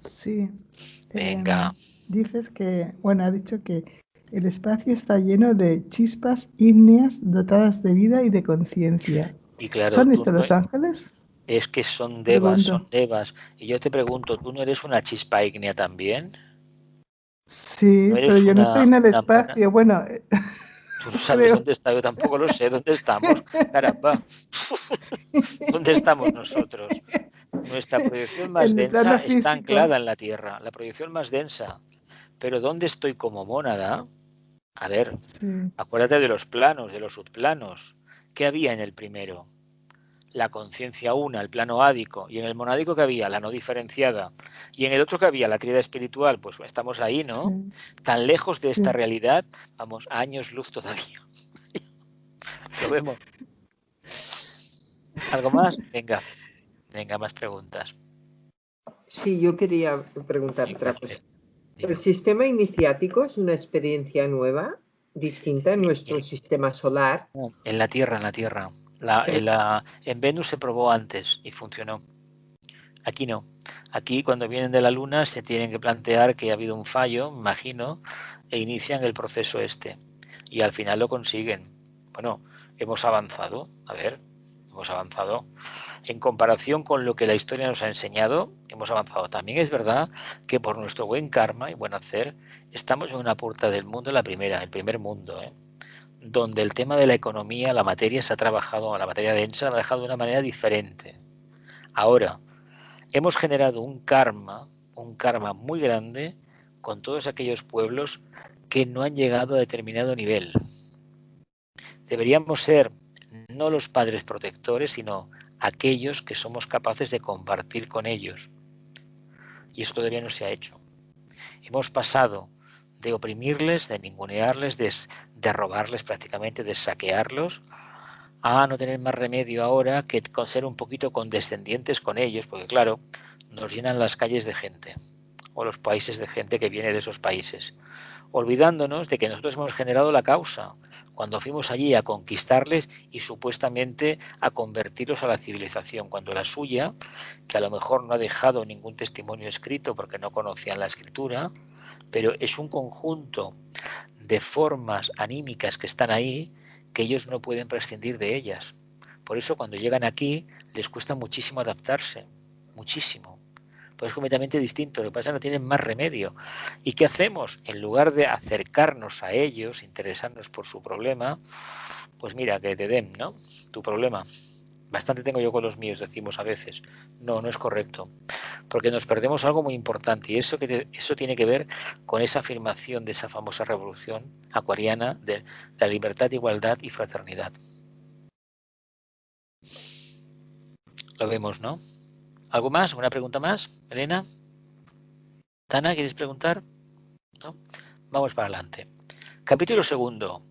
Sí. Venga. Dices que, bueno, ha dicho que el espacio está lleno de chispas ígneas dotadas de vida y de conciencia. Y claro, ¿Son estos los ángeles? Es que son devas. Y yo te pregunto, ¿tú no eres una chispa ígnea también? Sí, pero yo no estoy en el espacio. Bueno, tú no sabes dónde está, yo tampoco lo sé. ¿Dónde estamos? Caramba. ¿Dónde estamos nosotros? Nuestra proyección más densa está anclada en la Tierra, la proyección más densa. Pero ¿dónde estoy como mónada? A ver, acuérdate de los planos, de los subplanos. ¿Qué había en el primero? La conciencia una, el plano ádico, y en el monádico que había, la no diferenciada, y en el otro que había, la tríada espiritual, pues estamos ahí, ¿no? Sí. Tan lejos de esta realidad, vamos, a años luz todavía. Lo vemos. ¿Algo más? Venga, más preguntas. Sí, yo quería preguntar otra cosa. ¿El sistema iniciático es una experiencia nueva, distinta en nuestro sistema solar? En la Tierra. En Venus se probó antes y funcionó. Aquí no. Aquí cuando vienen de la Luna se tienen que plantear que ha habido un fallo, me imagino, e inician el proceso este. Y al final lo consiguen. Bueno, hemos avanzado. A ver, hemos avanzado. En comparación con lo que la historia nos ha enseñado, hemos avanzado. También es verdad que por nuestro buen karma y buen hacer, estamos en una puerta del mundo, el primer mundo, donde el tema de la economía, la materia se ha trabajado, la materia densa se ha trabajado de una manera diferente. Ahora, hemos generado un karma muy grande con todos aquellos pueblos que no han llegado a determinado nivel. Deberíamos ser no los padres protectores, sino aquellos que somos capaces de compartir con ellos. Y eso todavía no se ha hecho. Hemos pasado de oprimirles, de ningunearles, de robarles prácticamente, de saquearlos, a no tener más remedio ahora que con ser un poquito condescendientes con ellos, porque claro, nos llenan las calles de gente, o los países de gente que viene de esos países, olvidándonos de que nosotros hemos generado la causa. cuando fuimos allí a conquistarles y supuestamente a convertirlos a la civilización, cuando la suya, que a lo mejor no ha dejado ningún testimonio escrito porque no conocían la escritura, pero es un conjunto de formas anímicas que están ahí que ellos no pueden prescindir de ellas. Por eso cuando llegan aquí les cuesta muchísimo adaptarse, muchísimo. Pues es completamente distinto, lo que pasa es que no tienen más remedio. ¿Y qué hacemos? En lugar de acercarnos a ellos, interesarnos por su problema, pues mira, que te den, ¿no? Tu problema. Bastante tengo yo con los míos, decimos a veces. No, no es correcto. Porque nos perdemos algo muy importante y eso tiene que ver con esa afirmación de esa famosa revolución acuariana de la libertad, igualdad y fraternidad. Lo vemos, ¿no? ¿Algo más? ¿Una pregunta más? Elena. Tana, ¿quieres preguntar? ¿No? Vamos para adelante. Capítulo segundo.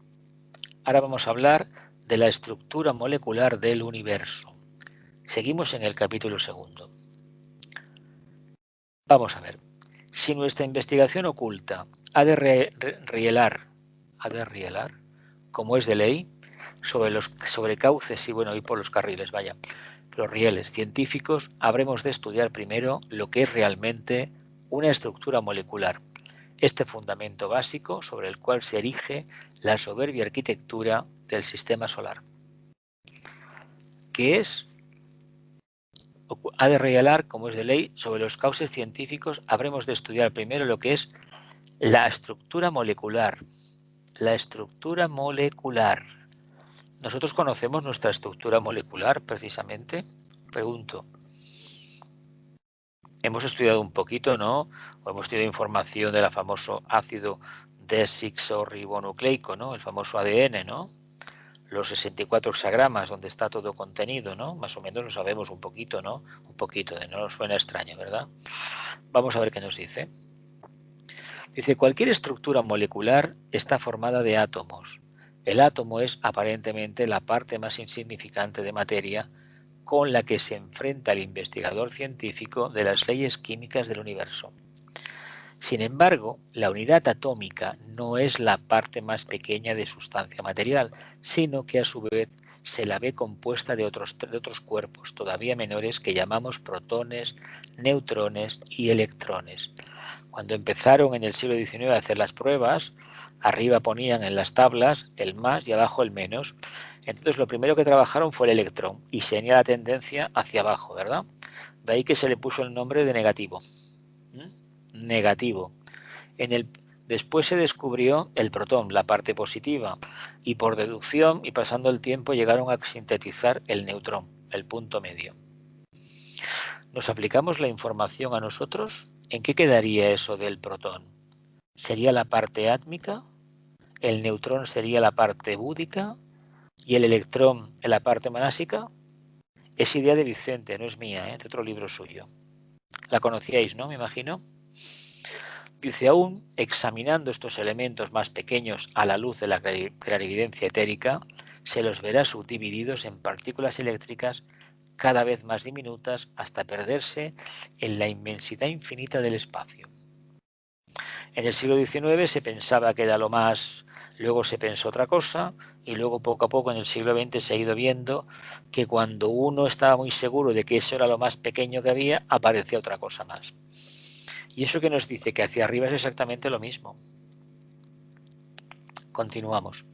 Ahora vamos a hablar de la estructura molecular del universo. Seguimos en el capítulo segundo. Vamos a ver. Si nuestra investigación oculta ha de rielar, como es de ley, sobre cauces y por los carriles, los rieles científicos, habremos de estudiar primero lo que es realmente una estructura molecular, este fundamento básico sobre el cual se erige la soberbia arquitectura del sistema solar. ¿Qué es? Ha de revelar, como es de ley, sobre los cauces científicos, habremos de estudiar primero lo que es la estructura molecular. La estructura molecular. ¿Nosotros conocemos nuestra estructura molecular, precisamente? Pregunto. Hemos estudiado un poquito, ¿no? O hemos tenido información del famoso ácido desoxirribonucleico, ¿no? El famoso ADN, ¿no? Los 64 hexagramas donde está todo contenido, ¿no? Más o menos lo sabemos un poquito, ¿no? Un poquito, no nos suena extraño, ¿verdad? Vamos a ver qué nos dice. Dice, cualquier estructura molecular está formada de átomos. El átomo es aparentemente la parte más insignificante de materia con la que se enfrenta el investigador científico de las leyes químicas del universo. Sin embargo, la unidad atómica no es la parte más pequeña de sustancia material, sino que a su vez se la ve compuesta de otros cuerpos todavía menores que llamamos protones, neutrones y electrones. Cuando empezaron en el siglo XIX a hacer las pruebas, arriba ponían en las tablas el más y abajo el menos. Entonces lo primero que trabajaron fue el electrón y se tenía la tendencia hacia abajo, ¿verdad? De ahí que se le puso el nombre de negativo. Negativo. Después se descubrió el protón, la parte positiva, y por deducción y pasando el tiempo llegaron a sintetizar el neutrón, el punto medio. ¿Nos aplicamos la información a nosotros? ¿En qué quedaría eso del protón? ¿Sería la parte átmica? ¿El neutrón sería la parte búdica? ¿Y el electrón en la parte manásica? Es idea de Vicente, no es mía, de otro libro suyo. La conocíais, ¿no? Me imagino. Dice, aún examinando estos elementos más pequeños a la luz de la clarividencia etérica, se los verá subdivididos en partículas eléctricas cada vez más diminutas hasta perderse en la inmensidad infinita del espacio. En el siglo XIX se pensaba que era lo más, luego se pensó otra cosa y luego poco a poco en el siglo XX se ha ido viendo que cuando uno estaba muy seguro de que eso era lo más pequeño que había, aparecía otra cosa más. Y eso que nos dice que hacia arriba es exactamente lo mismo. Continuamos.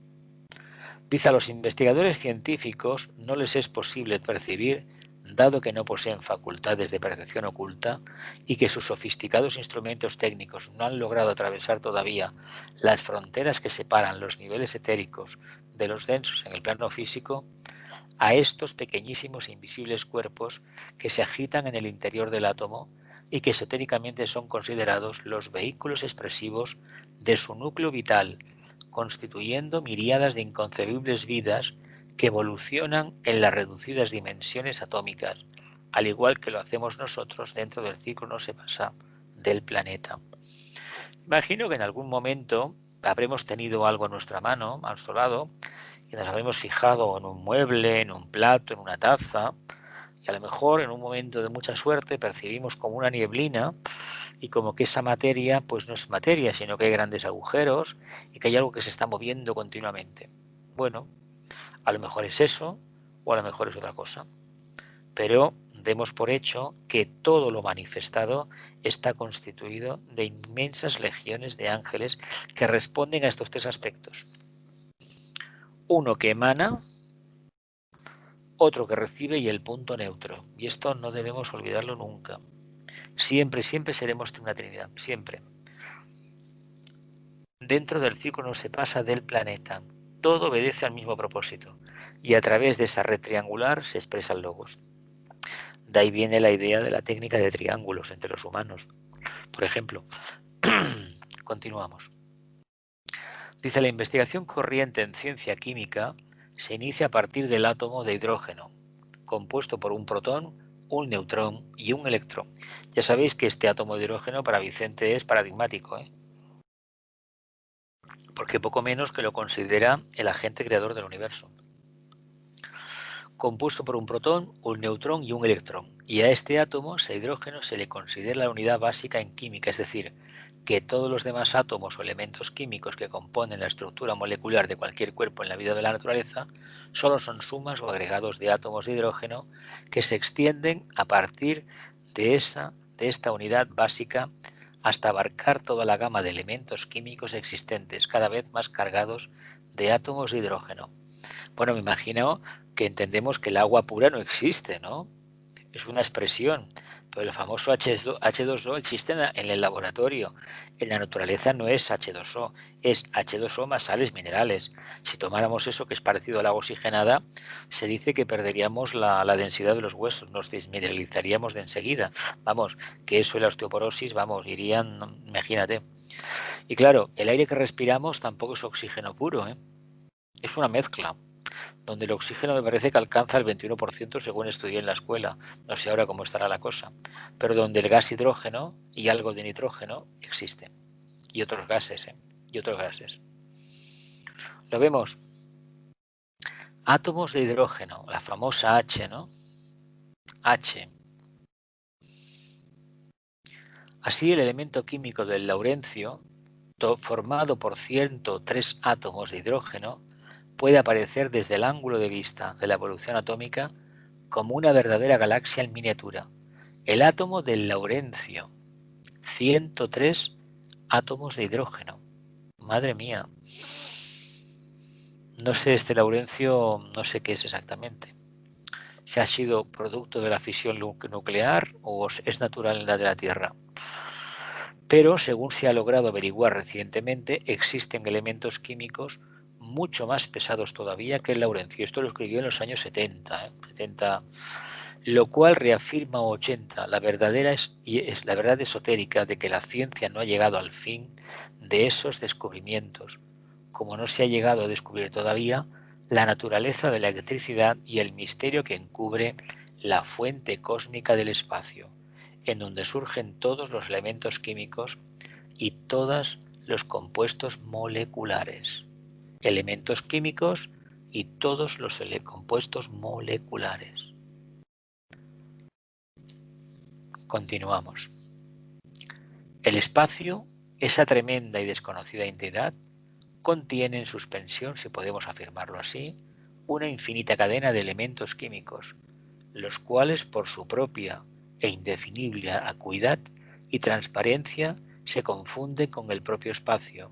Dice, a los investigadores científicos no les es posible percibir, dado que no poseen facultades de percepción oculta y que sus sofisticados instrumentos técnicos no han logrado atravesar todavía las fronteras que separan los niveles etéricos de los densos en el plano físico, a estos pequeñísimos e invisibles cuerpos que se agitan en el interior del átomo y que esotéricamente son considerados los vehículos expresivos de su núcleo vital, constituyendo miríadas de inconcebibles vidas que evolucionan en las reducidas dimensiones atómicas, al igual que lo hacemos nosotros dentro del ciclo no se pasa del planeta. Imagino que en algún momento habremos tenido algo en nuestra mano, a nuestro lado, y nos habremos fijado en un mueble, en un plato, en una taza, y a lo mejor en un momento de mucha suerte percibimos como una nieblina y como que esa materia pues no es materia, sino que hay grandes agujeros y que hay algo que se está moviendo continuamente. Bueno, a lo mejor es eso o a lo mejor es otra cosa. Pero demos por hecho que todo lo manifestado está constituido de inmensas legiones de ángeles que responden a estos tres aspectos. Uno que emana, otro que recibe y el punto neutro. Y esto no debemos olvidarlo nunca. Siempre, siempre seremos una Trinidad, siempre. Dentro del círculo no se pasa del planeta. Todo obedece al mismo propósito. Y a través de esa red triangular se expresa el logos. De ahí viene la idea de la técnica de triángulos entre los humanos. Por ejemplo, continuamos. Dice, la investigación corriente en ciencia química se inicia a partir del átomo de hidrógeno, compuesto por un protón, un neutrón y un electrón. Ya sabéis que este átomo de hidrógeno para Vicente es paradigmático, porque poco menos que lo considera el agente creador del universo. Compuesto por un protón, un neutrón y un electrón. Y a este átomo, ese hidrógeno, se le considera la unidad básica en química, es decir, que todos los demás átomos o elementos químicos que componen la estructura molecular de cualquier cuerpo en la vida de la naturaleza solo son sumas o agregados de átomos de hidrógeno que se extienden a partir de esta unidad básica hasta abarcar toda la gama de elementos químicos existentes, cada vez más cargados de átomos de hidrógeno. Bueno, me imagino que entendemos que el agua pura no existe, ¿no? Es una expresión, pero el famoso H2O existe en el laboratorio. En la naturaleza no es H2O, es H2O más sales minerales. Si tomáramos eso, que es parecido a la oxigenada, se dice que perderíamos la densidad de los huesos, nos desmineralizaríamos de enseguida. Vamos, que eso y la osteoporosis, vamos, irían, imagínate. Y claro, el aire que respiramos tampoco es oxígeno puro, ¿eh? Es una mezcla, donde el oxígeno me parece que alcanza el 21% según estudié en la escuela, no sé ahora cómo estará la cosa, pero donde el gas hidrógeno y algo de nitrógeno existe, y otros gases, y otros gases. ¿Lo vemos? Átomos de hidrógeno, la famosa H, ¿no? H. Así el elemento químico del laurencio, formado por 103 átomos de hidrógeno, puede aparecer desde el ángulo de vista de la evolución atómica como una verdadera galaxia en miniatura. El átomo del laurencio, 103 átomos de hidrógeno. Madre mía. No sé, este laurencio, no sé qué es exactamente. Si ha sido producto de la fisión nuclear o es natural en la de la Tierra. Pero, según se ha logrado averiguar recientemente, existen elementos químicos mucho más pesados todavía que el laurencio. Esto lo escribió en los años 70, lo cual reafirma 80 la verdad esotérica de que la ciencia no ha llegado al fin de esos descubrimientos, como no se ha llegado a descubrir todavía la naturaleza de la electricidad y el misterio que encubre la fuente cósmica del espacio, en donde surgen todos los elementos químicos y todos los compuestos moleculares. Elementos químicos y todos los compuestos moleculares. Continuamos. El espacio, esa tremenda y desconocida entidad, contiene en suspensión, si podemos afirmarlo así, una infinita cadena de elementos químicos, los cuales por su propia e indefinible acuidad y transparencia se confunden con el propio espacio.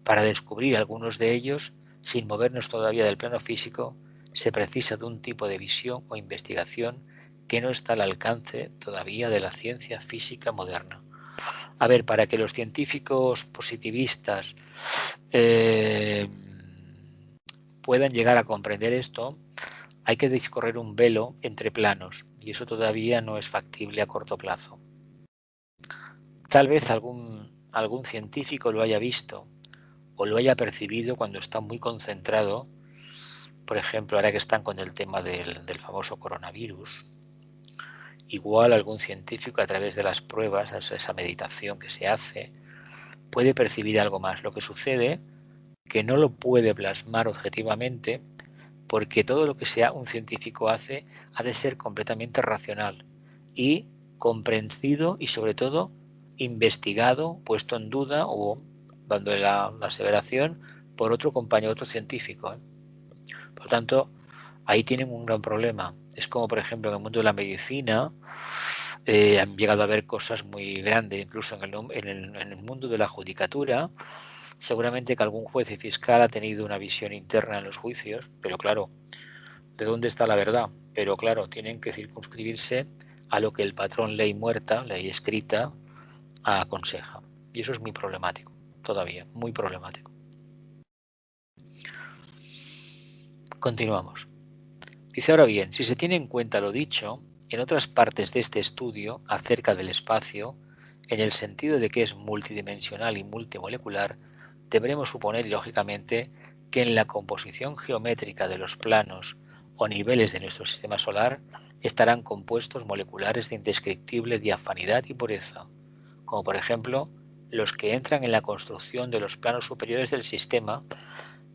Para descubrir algunos de ellos, sin movernos todavía del plano físico, se precisa de un tipo de visión o investigación que no está al alcance todavía de la ciencia física moderna. A ver, para que los científicos positivistas puedan llegar a comprender esto, hay que discorrer un velo entre planos, y eso todavía no es factible a corto plazo. Tal vez algún científico lo haya visto o lo haya percibido cuando está muy concentrado, por ejemplo, ahora que están con el tema del famoso coronavirus. Igual algún científico, a través de las pruebas, esa meditación que se hace, puede percibir algo más. Lo que sucede que no lo puede plasmar objetivamente, porque todo lo que sea un científico hace ha de ser completamente racional y comprendido y sobre todo investigado, puesto en duda o dando la aseveración por otro compañero, otro científico. Por tanto, ahí tienen un gran problema. Es como, por ejemplo, en el mundo de la medicina han llegado a haber cosas muy grandes, incluso en el mundo de la judicatura. Seguramente que algún juez y fiscal ha tenido una visión interna en los juicios, pero claro, ¿de dónde está la verdad? Pero claro, tienen que circunscribirse a lo que el patrón ley muerta, ley escrita, aconseja. Y eso es muy problemático, todavía, muy problemático. Continuamos. Dice ahora bien, si se tiene en cuenta lo dicho, en otras partes de este estudio acerca del espacio, en el sentido de que es multidimensional y multimolecular, deberemos suponer, lógicamente, que en la composición geométrica de los planos o niveles de nuestro sistema solar estarán compuestos moleculares de indescriptible diafanidad y pureza, como por ejemplo los que entran en la construcción de los planos superiores del sistema,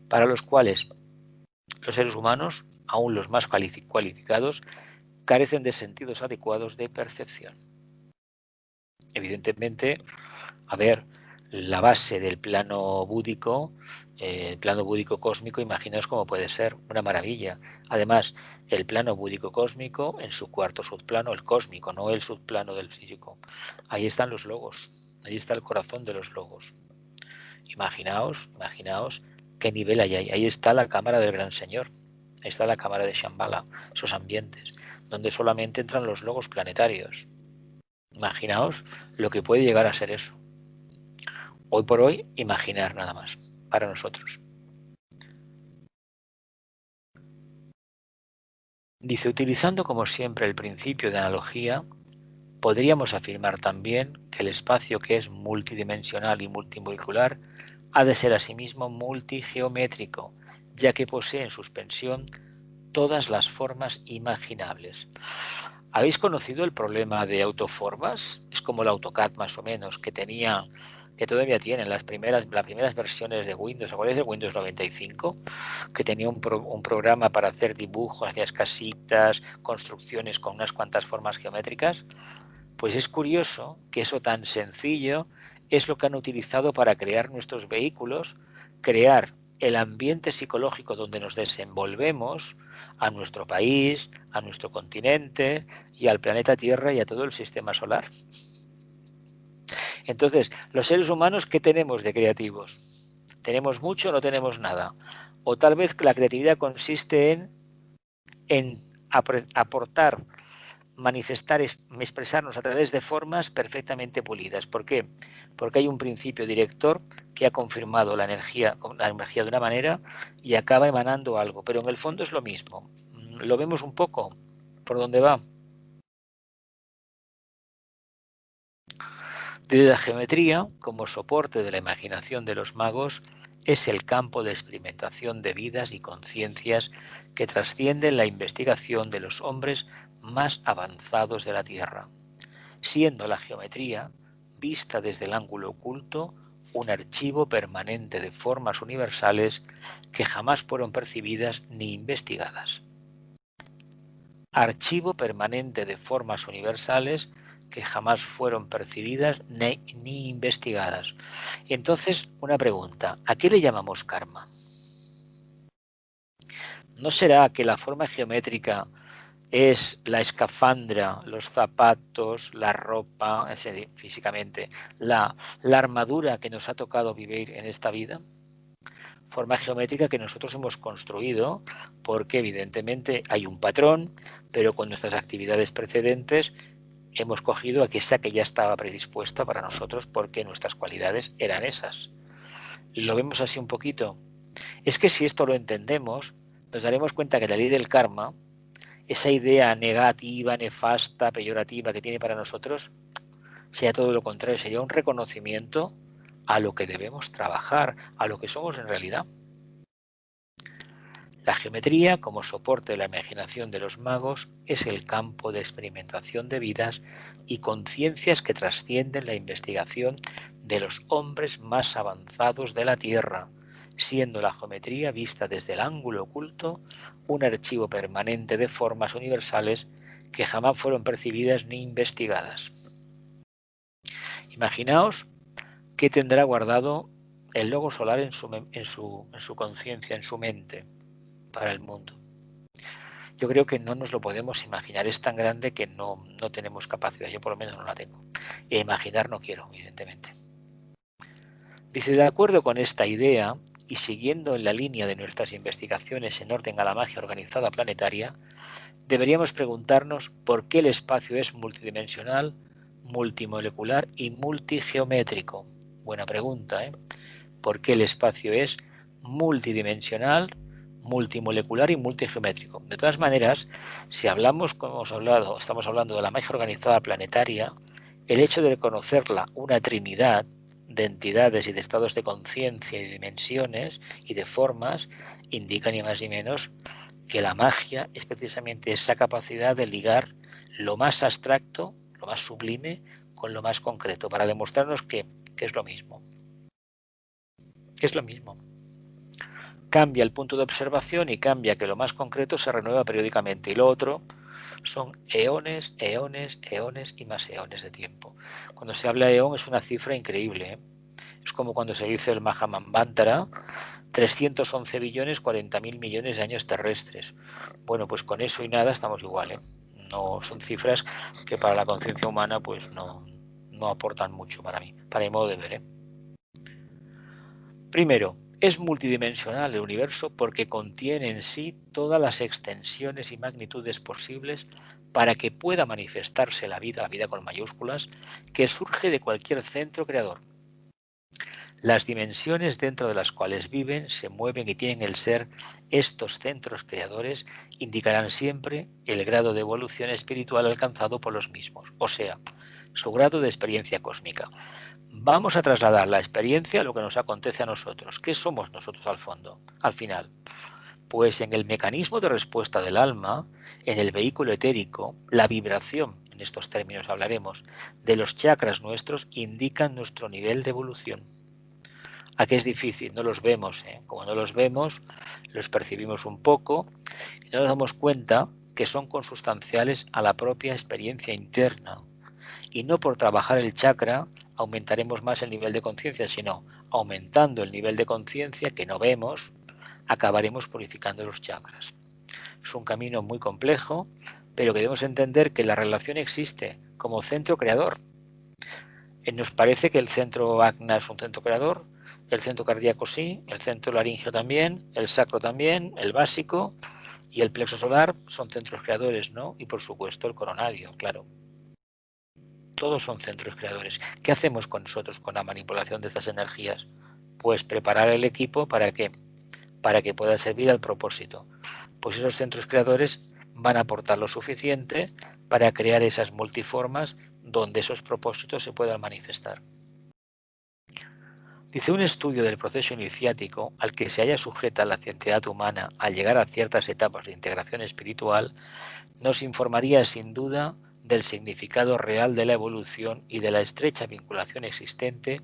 para los cuales los seres humanos, aún los más cualificados, carecen de sentidos adecuados de percepción. Evidentemente, a ver, la base del plano búdico, el plano búdico cósmico, imaginaos cómo puede ser, una maravilla. Además, el plano búdico cósmico, en su cuarto subplano, el cósmico, no el subplano del físico, ahí están los logos, ahí está el corazón de los logos. Imaginaos qué nivel hay ahí. Ahí está la cámara del Gran Señor, ahí está la cámara de Shambhala, esos ambientes, donde solamente entran los logos planetarios. Imaginaos lo que puede llegar a ser eso. Hoy por hoy, imaginar nada más, para nosotros. Dice, utilizando como siempre el principio de analogía, podríamos afirmar también que el espacio que es multidimensional y multimolecular ha de ser asimismo multigeométrico, ya que posee en suspensión todas las formas imaginables. ¿Habéis conocido el problema de autoformas? Es como el AutoCAD más o menos, que todavía tienen las primeras versiones de Windows. ¿Acordáis de Windows 95? Que tenía un programa para hacer dibujos, hacías casitas, construcciones con unas cuantas formas geométricas. Pues es curioso que eso tan sencillo es lo que han utilizado para crear nuestros vehículos, crear el ambiente psicológico donde nos desenvolvemos, a nuestro país, a nuestro continente y al planeta Tierra y a todo el sistema solar. Entonces, los seres humanos, ¿qué tenemos de creativos? ¿Tenemos mucho o no tenemos nada? O tal vez la creatividad consiste en aportar, manifestar, expresarnos a través de formas perfectamente pulidas. ¿Por qué? Porque hay un principio director que ha confirmado la energía de una manera y acaba emanando algo, pero en el fondo es lo mismo. ¿Lo vemos un poco por dónde va? Desde la geometría, como soporte de la imaginación de los magos, es el campo de experimentación de vidas y conciencias que trascienden la investigación de los hombres más avanzados de la Tierra, siendo la geometría, vista desde el ángulo oculto, un archivo permanente de formas universales que jamás fueron percibidas ni investigadas. Archivo permanente de formas universales que jamás fueron percibidas ni investigadas. Entonces, una pregunta, ¿a qué le llamamos karma? ¿No será que la forma geométrica es la escafandra, los zapatos, la ropa, físicamente, la armadura que nos ha tocado vivir en esta vida? Forma geométrica que nosotros hemos construido porque evidentemente hay un patrón, pero con nuestras actividades precedentes hemos cogido esa que ya estaba predispuesta para nosotros porque nuestras cualidades eran esas. ¿Lo vemos así un poquito? Es que si esto lo entendemos, nos daremos cuenta que la ley del karma, esa idea negativa, nefasta, peyorativa que tiene para nosotros, sería todo lo contrario, sería un reconocimiento a lo que debemos trabajar, a lo que somos en realidad. La geometría, como soporte de la imaginación de los magos, es el campo de experimentación de vidas y conciencias que trascienden la investigación de los hombres más avanzados de la Tierra, siendo la geometría vista desde el ángulo oculto un archivo permanente de formas universales que jamás fueron percibidas ni investigadas. Imaginaos qué tendrá guardado el logo solar en su conciencia, en su mente. para el mundo. Yo creo que no nos lo podemos imaginar, es tan grande que no tenemos capacidad, yo por lo menos no la tengo. E imaginar no quiero, evidentemente. Dice, de acuerdo con esta idea y siguiendo en la línea de nuestras investigaciones en orden a la magia organizada planetaria, deberíamos preguntarnos por qué el espacio es multidimensional, multimolecular y multigeométrico. Buena pregunta, ¿eh? ¿Por qué el espacio es multidimensional, multimolecular y multigeométrico? De todas maneras, si hablamos, como estamos hablando de la magia organizada planetaria, el hecho de reconocerla una trinidad de entidades y de estados de conciencia y de dimensiones y de formas indica ni más ni menos que la magia es precisamente esa capacidad de ligar lo más abstracto, lo más sublime, con lo más concreto, para demostrarnos que es lo mismo. Que es lo mismo. Cambia el punto de observación y cambia que lo más concreto se renueva periódicamente y lo otro son eones, eones, eones y más eones de tiempo. Cuando se habla de eón es una cifra increíble, ¿eh? Es como cuando se dice el Mahamambantara, 311 billones 40.000 millones de años terrestres. Bueno, pues con eso y nada estamos igual, ¿eh? No son cifras que para la conciencia humana pues no aportan mucho para mí, para mi modo de ver, ¿eh? Primero, es multidimensional el universo porque contiene en sí todas las extensiones y magnitudes posibles para que pueda manifestarse la vida con mayúsculas, que surge de cualquier centro creador. Las dimensiones dentro de las cuales viven, se mueven y tienen el ser estos centros creadores indicarán siempre el grado de evolución espiritual alcanzado por los mismos, o sea, su grado de experiencia cósmica. Vamos a trasladar la experiencia a lo que nos acontece a nosotros. ¿Qué somos nosotros al fondo, al final? Pues en el mecanismo de respuesta del alma, en el vehículo etérico, la vibración, en estos términos hablaremos, de los chakras nuestros indican nuestro nivel de evolución. ¿A qué es difícil? No los vemos, ¿eh? Como no los vemos, los percibimos un poco y no nos damos cuenta que son consustanciales a la propia experiencia interna. Y no por trabajar el chakra aumentaremos más el nivel de conciencia, sino aumentando el nivel de conciencia que no vemos, acabaremos purificando los chakras. Es un camino muy complejo, pero que debemos entender que la relación existe como centro creador. Nos parece que el centro Agna es un centro creador, el centro cardíaco sí, el centro laríngeo también, el sacro también, el básico y el plexo solar son centros creadores, ¿no? Y por supuesto el coronario, claro. Todos son centros creadores. ¿Qué hacemos con nosotros con la manipulación de estas energías? Pues preparar el equipo para que pueda servir al propósito. Pues esos centros creadores van a aportar lo suficiente para crear esas multiformas donde esos propósitos se puedan manifestar. Dice, un estudio del proceso iniciático al que se haya sujeta la entidad humana al llegar a ciertas etapas de integración espiritual nos informaría sin duda del significado real de la evolución y de la estrecha vinculación existente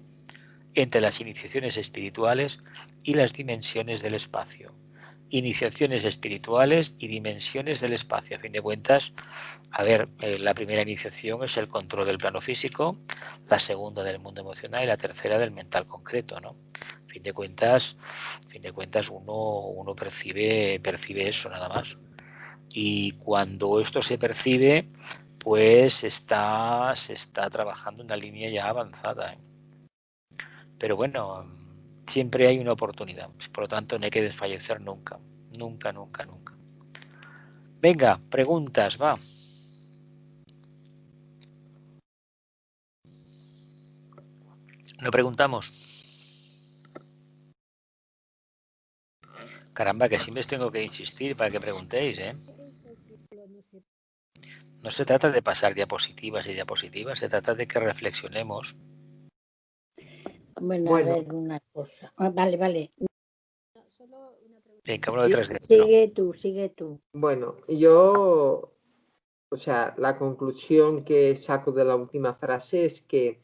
entre las iniciaciones espirituales y las dimensiones del espacio. Iniciaciones espirituales y dimensiones del espacio. A fin de cuentas, la primera iniciación es el control del plano físico, la segunda del mundo emocional y la tercera del mental concreto, ¿no? A fin de cuentas uno percibe eso nada más. Y cuando esto se percibe, pues se está trabajando en una línea ya avanzada, ¿eh? Pero bueno, siempre hay una oportunidad, por lo tanto no hay que desfallecer nunca, nunca, nunca, nunca. Venga, preguntas, va. ¿No preguntamos? Caramba, que siempre os tengo que insistir para que preguntéis, ¿eh? No se trata de pasar diapositivas y diapositivas, se trata de que reflexionemos. Bueno, a ver una cosa. Vale. Venga, uno detrás de otro. Sigue tú. Bueno, yo, o sea, la conclusión que saco de la última frase es que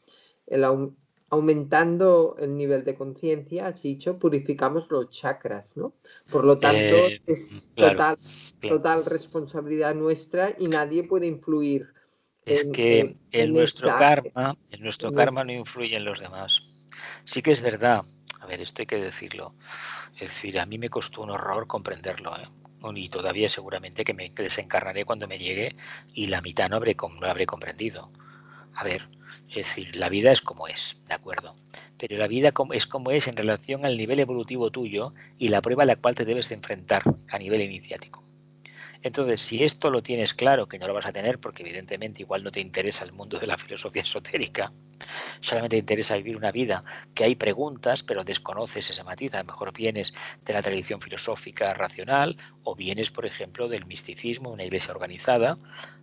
aumentando el nivel de conciencia, has dicho, purificamos los chakras, ¿no? Por lo tanto, es total responsabilidad nuestra y nadie puede influir. Es que en nuestro karma no influyen los demás. Sí que es verdad. A A ver, esto hay que decirlo. Es decir, a mí me costó un horror comprenderlo, ¿eh? Y todavía seguramente que me desencarnaré cuando me llegue y la mitad no lo habré comprendido. A ver, es decir, la vida es como es, ¿de acuerdo? Pero la vida es como es en relación al nivel evolutivo tuyo y la prueba a la cual te debes de enfrentar a nivel iniciático. Entonces, si esto lo tienes claro, que no lo vas a tener porque evidentemente igual no te interesa el mundo de la filosofía esotérica, solamente te interesa vivir una vida que hay preguntas, pero desconoces ese matiz. A lo mejor vienes de la tradición filosófica racional o vienes, por ejemplo, del misticismo, una iglesia organizada,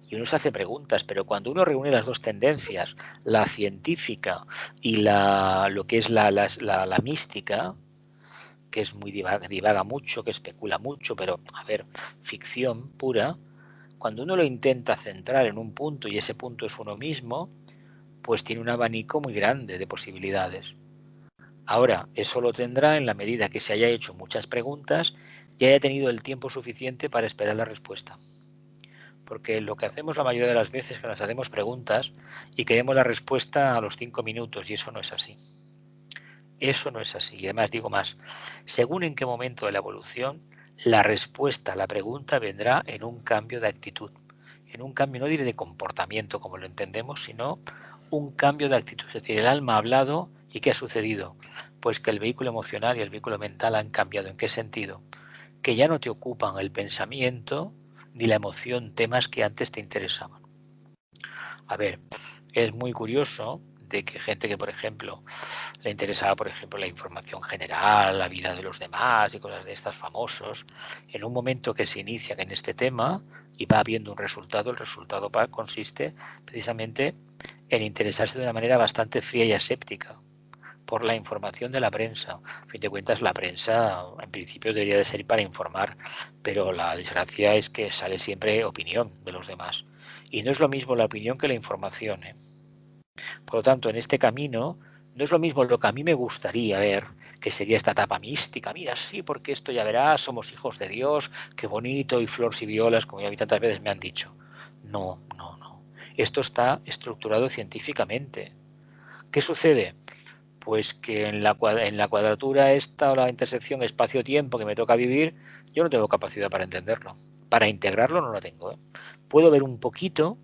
y uno se hace preguntas, pero cuando uno reúne las dos tendencias, la científica y lo que es la mística, que es muy divaga mucho, que especula mucho, pero a ver, ficción pura, cuando uno lo intenta centrar en un punto y ese punto es uno mismo, pues tiene un abanico muy grande de posibilidades. Ahora, eso lo tendrá en la medida que se haya hecho muchas preguntas y haya tenido el tiempo suficiente para esperar la respuesta. Porque lo que hacemos la mayoría de las veces es que nos hacemos preguntas y queremos la respuesta a los 5 minutos y eso no es así. Eso no es así. Y además digo más, según en qué momento de la evolución, la respuesta a la pregunta vendrá en un cambio de actitud, en un cambio no diré de comportamiento como lo entendemos, sino un cambio de actitud. Es decir, el alma ha hablado y ¿qué ha sucedido? Pues que el vehículo emocional y el vehículo mental han cambiado. ¿En qué sentido? Que ya no te ocupan el pensamiento ni la emoción temas que antes te interesaban. A ver, es muy curioso de que gente que, por ejemplo, le interesaba, por ejemplo, la información general, la vida de los demás y cosas de estas famosos, en un momento que se inician en este tema y va habiendo un resultado, el resultado consiste precisamente en interesarse de una manera bastante fría y aséptica por la información de la prensa. A fin de cuentas, la prensa en principio debería de ser para informar, pero la desgracia es que sale siempre opinión de los demás. Y no es lo mismo la opinión que la información, ¿eh? Por lo tanto, en este camino no es lo mismo lo que a mí me gustaría ver, que sería esta etapa mística. Mira, sí, porque esto ya verás, somos hijos de Dios, qué bonito, y flores y violas, como ya a mí tantas veces me han dicho. No, no, no. Esto está estructurado científicamente. ¿Qué sucede? Pues que en la cuadratura esta o la intersección espacio-tiempo que me toca vivir, yo no tengo capacidad para entenderlo. Para integrarlo no lo tengo, ¿eh? Puedo ver un poquito,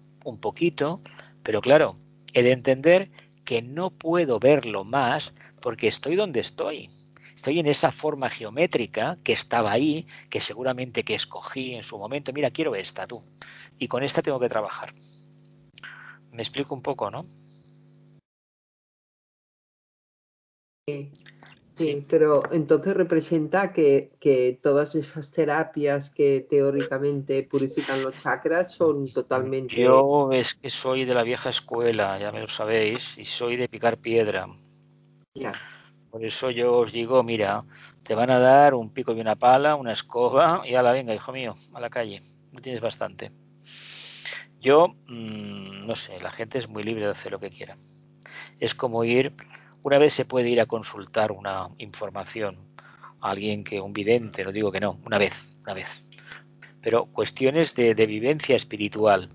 pero claro, he de entender que no puedo verlo más porque estoy donde estoy. Estoy en esa forma geométrica que estaba ahí, que seguramente que escogí en su momento. Mira, quiero esta, tú. Y con esta tengo que trabajar. Me explico un poco, ¿no? Sí, pero entonces representa que todas esas terapias que teóricamente purifican los chakras son totalmente... Yo es que soy de la vieja escuela, ya me lo sabéis, y soy de picar piedra. Ya. Por eso yo os digo, mira, te van a dar un pico y una pala, una escoba, y ala, venga, hijo mío, a la calle. No tienes bastante. Yo, no sé, la gente es muy libre de hacer lo que quiera. Es como una vez se puede ir a consultar una información a alguien un vidente, no digo que no, una vez. Pero cuestiones de vivencia espiritual,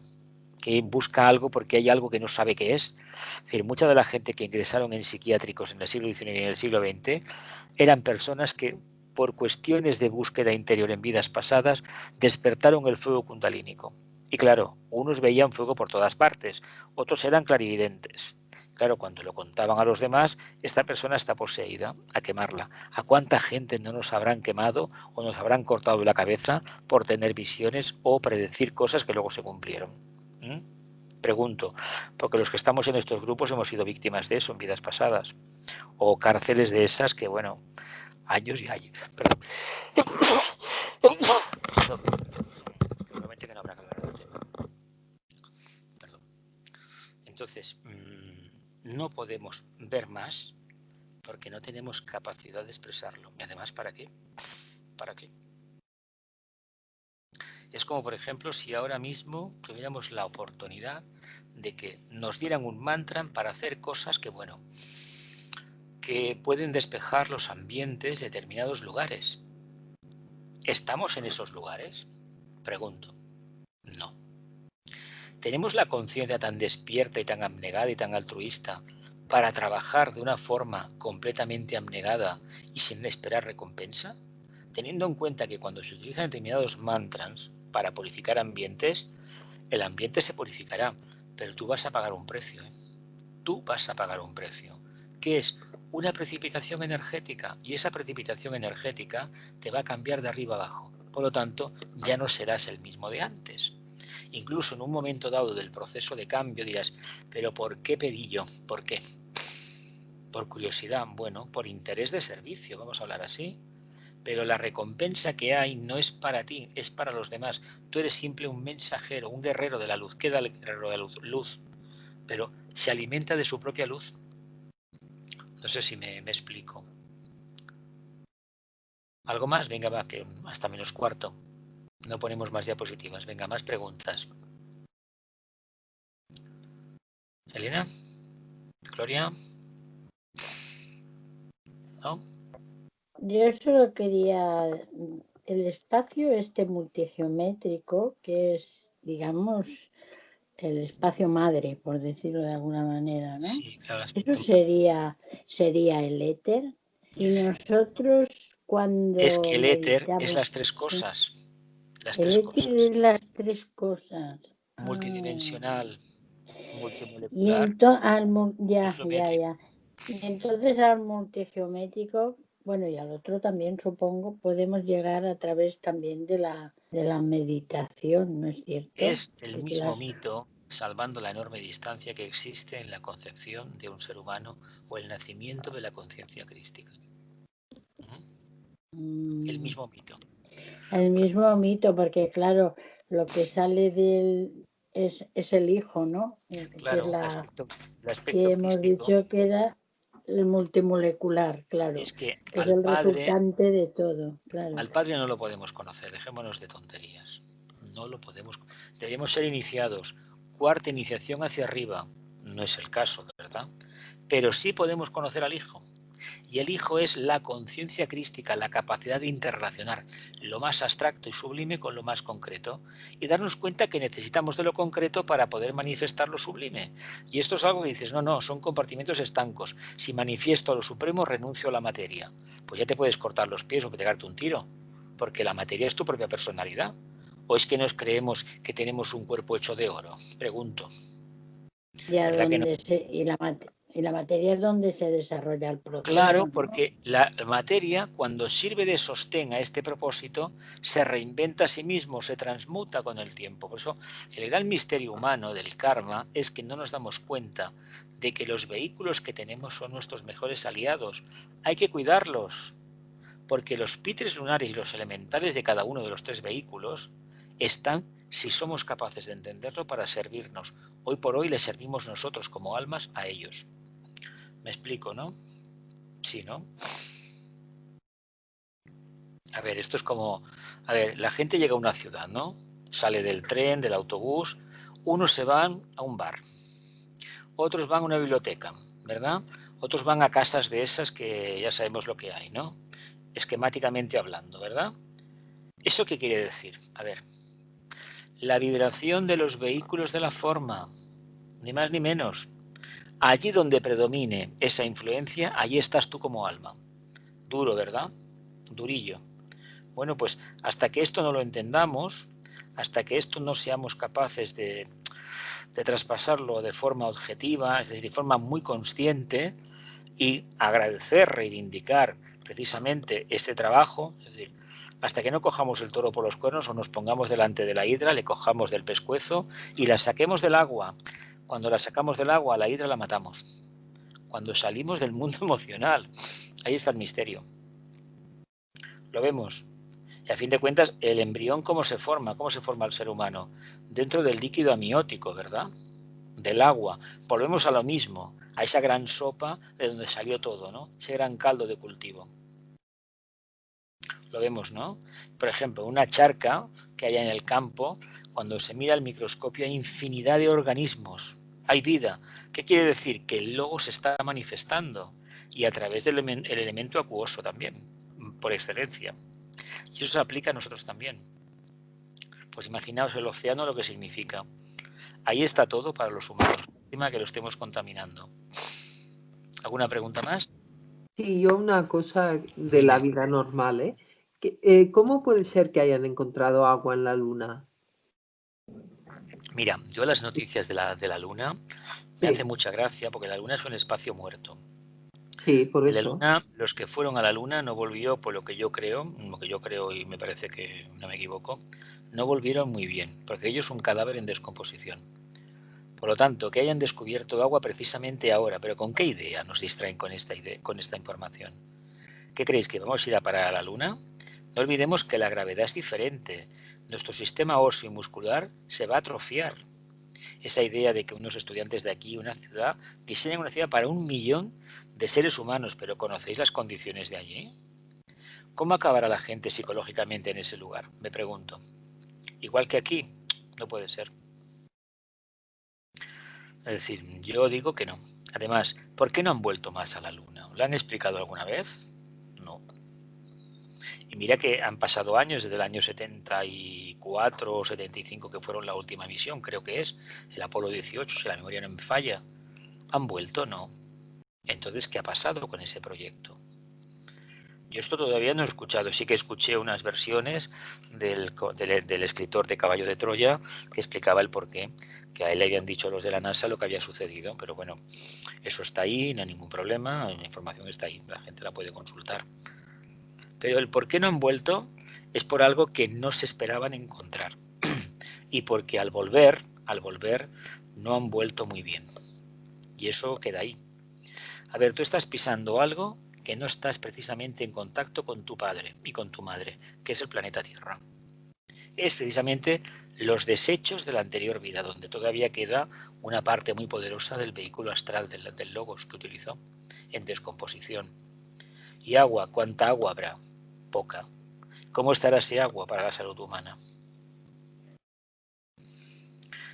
que busca algo porque hay algo que no sabe qué es. Es decir, mucha de la gente que ingresaron en psiquiátricos en el siglo XIX y en el siglo XX eran personas que, por cuestiones de búsqueda interior en vidas pasadas, despertaron el fuego kundalínico. Y claro, unos veían fuego por todas partes, otros eran clarividentes. Claro, cuando lo contaban a los demás, esta persona está poseída, a quemarla. ¿A cuánta gente no nos habrán quemado o nos habrán cortado la cabeza por tener visiones o predecir cosas que luego se cumplieron? Pregunto, porque los que estamos en estos grupos hemos sido víctimas de eso en vidas pasadas, o cárceles de esas que, bueno, años y años. Perdón. Seguramente que no habrá calor. Perdón. Entonces, no podemos ver más porque no tenemos capacidad de expresarlo. Y además, ¿para qué? ¿Para qué? Es como, por ejemplo, si ahora mismo tuviéramos la oportunidad de que nos dieran un mantra para hacer cosas que, bueno, que pueden despejar los ambientes de determinados lugares. ¿Estamos en esos lugares? Pregunto. No. ¿Tenemos la conciencia tan despierta y tan abnegada y tan altruista para trabajar de una forma completamente abnegada y sin esperar recompensa? Teniendo en cuenta que cuando se utilizan determinados mantras para purificar ambientes, el ambiente se purificará, pero tú vas a pagar un precio, ¿eh? Tú vas a pagar un precio, que es una precipitación energética, y esa precipitación energética te va a cambiar de arriba abajo. Por lo tanto, ya no serás el mismo de antes. Incluso en un momento dado del proceso de cambio dirás, pero ¿por qué pedí yo? ¿Por qué? Por curiosidad, bueno, por interés de servicio, vamos a hablar así. Pero la recompensa que hay no es para ti, es para los demás. Tú eres simple un mensajero, un guerrero de la luz. ¿Qué da el guerrero de la luz? Luz. Pero se alimenta de su propia luz. No sé si me explico. ¿Algo más? Venga, va, que hasta -4. No ponemos más diapositivas. Venga, más preguntas. ¿Elena? ¿Gloria? ¿No? Yo solo quería el espacio este multigeométrico, que es, digamos, el espacio madre, por decirlo de alguna manera, ¿no? Sí, claro. Eso sería el éter. Y nosotros cuando Es que el éter es meditamos, las tres cosas. Las el tres éter cosas. es las tres cosas. Multidimensional, Y multimolecular, ya. geométrico. Y entonces al multigeométrico, bueno, y al otro también supongo, podemos llegar a través también de la meditación, ¿no es cierto? Es el mismo mito, salvando la enorme distancia que existe en la concepción de un ser humano o el nacimiento de la conciencia crística. El mismo mito. El mismo mito, porque claro, lo que sale de él es el hijo, ¿no? Claro, el aspecto que hemos dicho que era el multimolecular, claro. Es que es el resultante de todo, claro. Al Padre no lo podemos conocer, dejémonos de tonterías. No lo podemos. Debemos ser iniciados. Cuarta iniciación hacia arriba. No es el caso, ¿verdad? Pero sí podemos conocer al Hijo. Y el Hijo es la conciencia crística, la capacidad de interrelacionar lo más abstracto y sublime con lo más concreto y darnos cuenta que necesitamos de lo concreto para poder manifestar lo sublime. Y esto es algo que dices, no, son compartimentos estancos. Si manifiesto lo supremo, renuncio a la materia. Pues ya te puedes cortar los pies o pegarte un tiro, porque la materia es tu propia personalidad. ¿O es que nos creemos que tenemos un cuerpo hecho de oro? Pregunto. Y la materia es donde se desarrolla el proceso. Claro, porque la materia, cuando sirve de sostén a este propósito, se reinventa a sí mismo, se transmuta con el tiempo. Por eso, el gran misterio humano del karma es que no nos damos cuenta de que los vehículos que tenemos son nuestros mejores aliados. Hay que cuidarlos, porque los pitres lunares y los elementales de cada uno de los tres vehículos están, si somos capaces de entenderlo, para servirnos. Hoy por hoy les servimos nosotros como almas a ellos. ¿Me explico, no? Sí, ¿no? A ver, esto es como... A ver, la gente llega a una ciudad, ¿no? Sale del tren, del autobús. Unos se van a un bar. Otros van a una biblioteca, ¿verdad? Otros van a casas de esas que ya sabemos lo que hay, ¿no? Esquemáticamente hablando, ¿verdad? ¿Eso qué quiere decir? A ver, la vibración de los vehículos de la forma, ni más ni menos. Allí donde predomine esa influencia, allí estás tú como alma. Duro, ¿verdad? Durillo. Bueno, pues hasta que esto no lo entendamos, hasta que esto no seamos capaces de traspasarlo de forma objetiva, es decir, de forma muy consciente, y agradecer, reivindicar precisamente este trabajo, es decir, hasta que no cojamos el toro por los cuernos o nos pongamos delante de la hidra, le cojamos del pescuezo y la saquemos del agua. Cuando la sacamos del agua, a la hidra la matamos. Cuando salimos del mundo emocional, ahí está el misterio. Lo vemos. Y a fin de cuentas, el embrión, ¿cómo se forma el ser humano? Dentro del líquido amniótico, ¿verdad? Del agua. Volvemos a lo mismo, a esa gran sopa de donde salió todo, ¿no? Ese gran caldo de cultivo. Lo vemos, ¿no? Por ejemplo, una charca que haya en el campo, cuando se mira al microscopio hay infinidad de organismos. Hay vida. ¿Qué quiere decir? Que el logo se está manifestando y a través del elemento acuoso también, por excelencia. Y eso se aplica a nosotros también. Pues imaginaos el océano lo que significa. Ahí está todo para los humanos. Encima que lo estemos contaminando. ¿Alguna pregunta más? Sí, yo una cosa de la Dime. vida normal, ¿eh? ¿Cómo puede ser que hayan encontrado agua en la luna? Mira, yo las noticias de la Luna me hace Sí, mucha gracia porque la Luna es un espacio muerto. sí, por En la eso. Luna, los que fueron a la Luna no volvió, por lo que yo creo y me parece que no me equivoco, no volvieron muy bien, porque ellos son un cadáver en descomposición. Por lo tanto, que hayan descubierto agua precisamente ahora, pero ¿con qué idea nos distraen con esta idea, con esta información? ¿Qué creéis, que vamos a ir a parar a la Luna? No olvidemos que la gravedad es diferente. Nuestro sistema óseo y muscular se va a atrofiar. Esa idea de que unos estudiantes de aquí, una ciudad, diseñan una ciudad para 1 millón de seres humanos, pero ¿conocéis las condiciones de allí? ¿Cómo acabará la gente psicológicamente en ese lugar? Me pregunto. Igual que aquí, no puede ser. Es decir, yo digo que no. Además, ¿por qué no han vuelto más a la Luna? ¿Lo han explicado alguna vez? No. Y mira que han pasado años, desde el año 74 o 75, que fueron la última misión, creo que es, el Apolo 18, si la memoria no me falla. ¿Han vuelto? No. Entonces, ¿qué ha pasado con ese proyecto? Yo esto todavía no he escuchado. Sí que escuché unas versiones del escritor de Caballo de Troya que explicaba el porqué, que a él le habían dicho los de la NASA lo que había sucedido, pero bueno, eso está ahí, no hay ningún problema, la información está ahí, la gente la puede consultar. Pero el por qué no han vuelto es por algo que no se esperaban encontrar y porque al volver no han vuelto muy bien. Y eso queda ahí. A ver, tú estás pisando algo que no estás precisamente en contacto con tu padre y con tu madre, que es el planeta Tierra. Es precisamente los desechos de la anterior vida, donde todavía queda una parte muy poderosa del vehículo astral del logos que utilizó, en descomposición. Y agua, ¿cuánta agua habrá? Poca. ¿Cómo estará ese agua para la salud humana?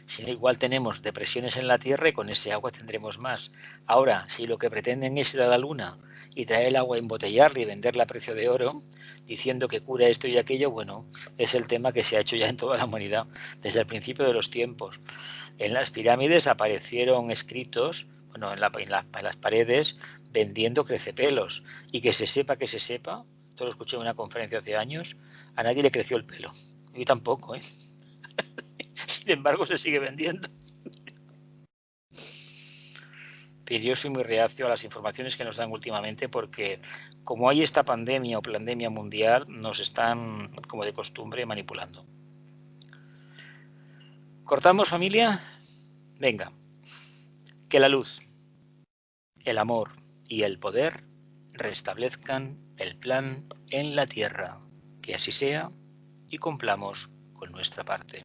Si no, igual tenemos depresiones en la Tierra y con ese agua tendremos más. Ahora, si lo que pretenden es ir a la Luna y traer el agua, embotellarla y venderla a precio de oro, diciendo que cura esto y aquello, bueno, es el tema que se ha hecho ya en toda la humanidad, desde el principio de los tiempos. En las pirámides aparecieron escritos, bueno, en las paredes, vendiendo crecepelos. Y que se sepa, esto lo escuché en una conferencia hace años, a nadie le creció el pelo. Yo tampoco, ¿eh? Sin embargo, se sigue vendiendo. Pero yo soy muy reacio a las informaciones que nos dan últimamente porque como hay esta pandemia o pandemia mundial, nos están, como de costumbre, manipulando. ¿Cortamos, familia? Venga, que la luz, el amor y el poder restablezcan el plan en la tierra. Que así sea y cumplamos con nuestra parte.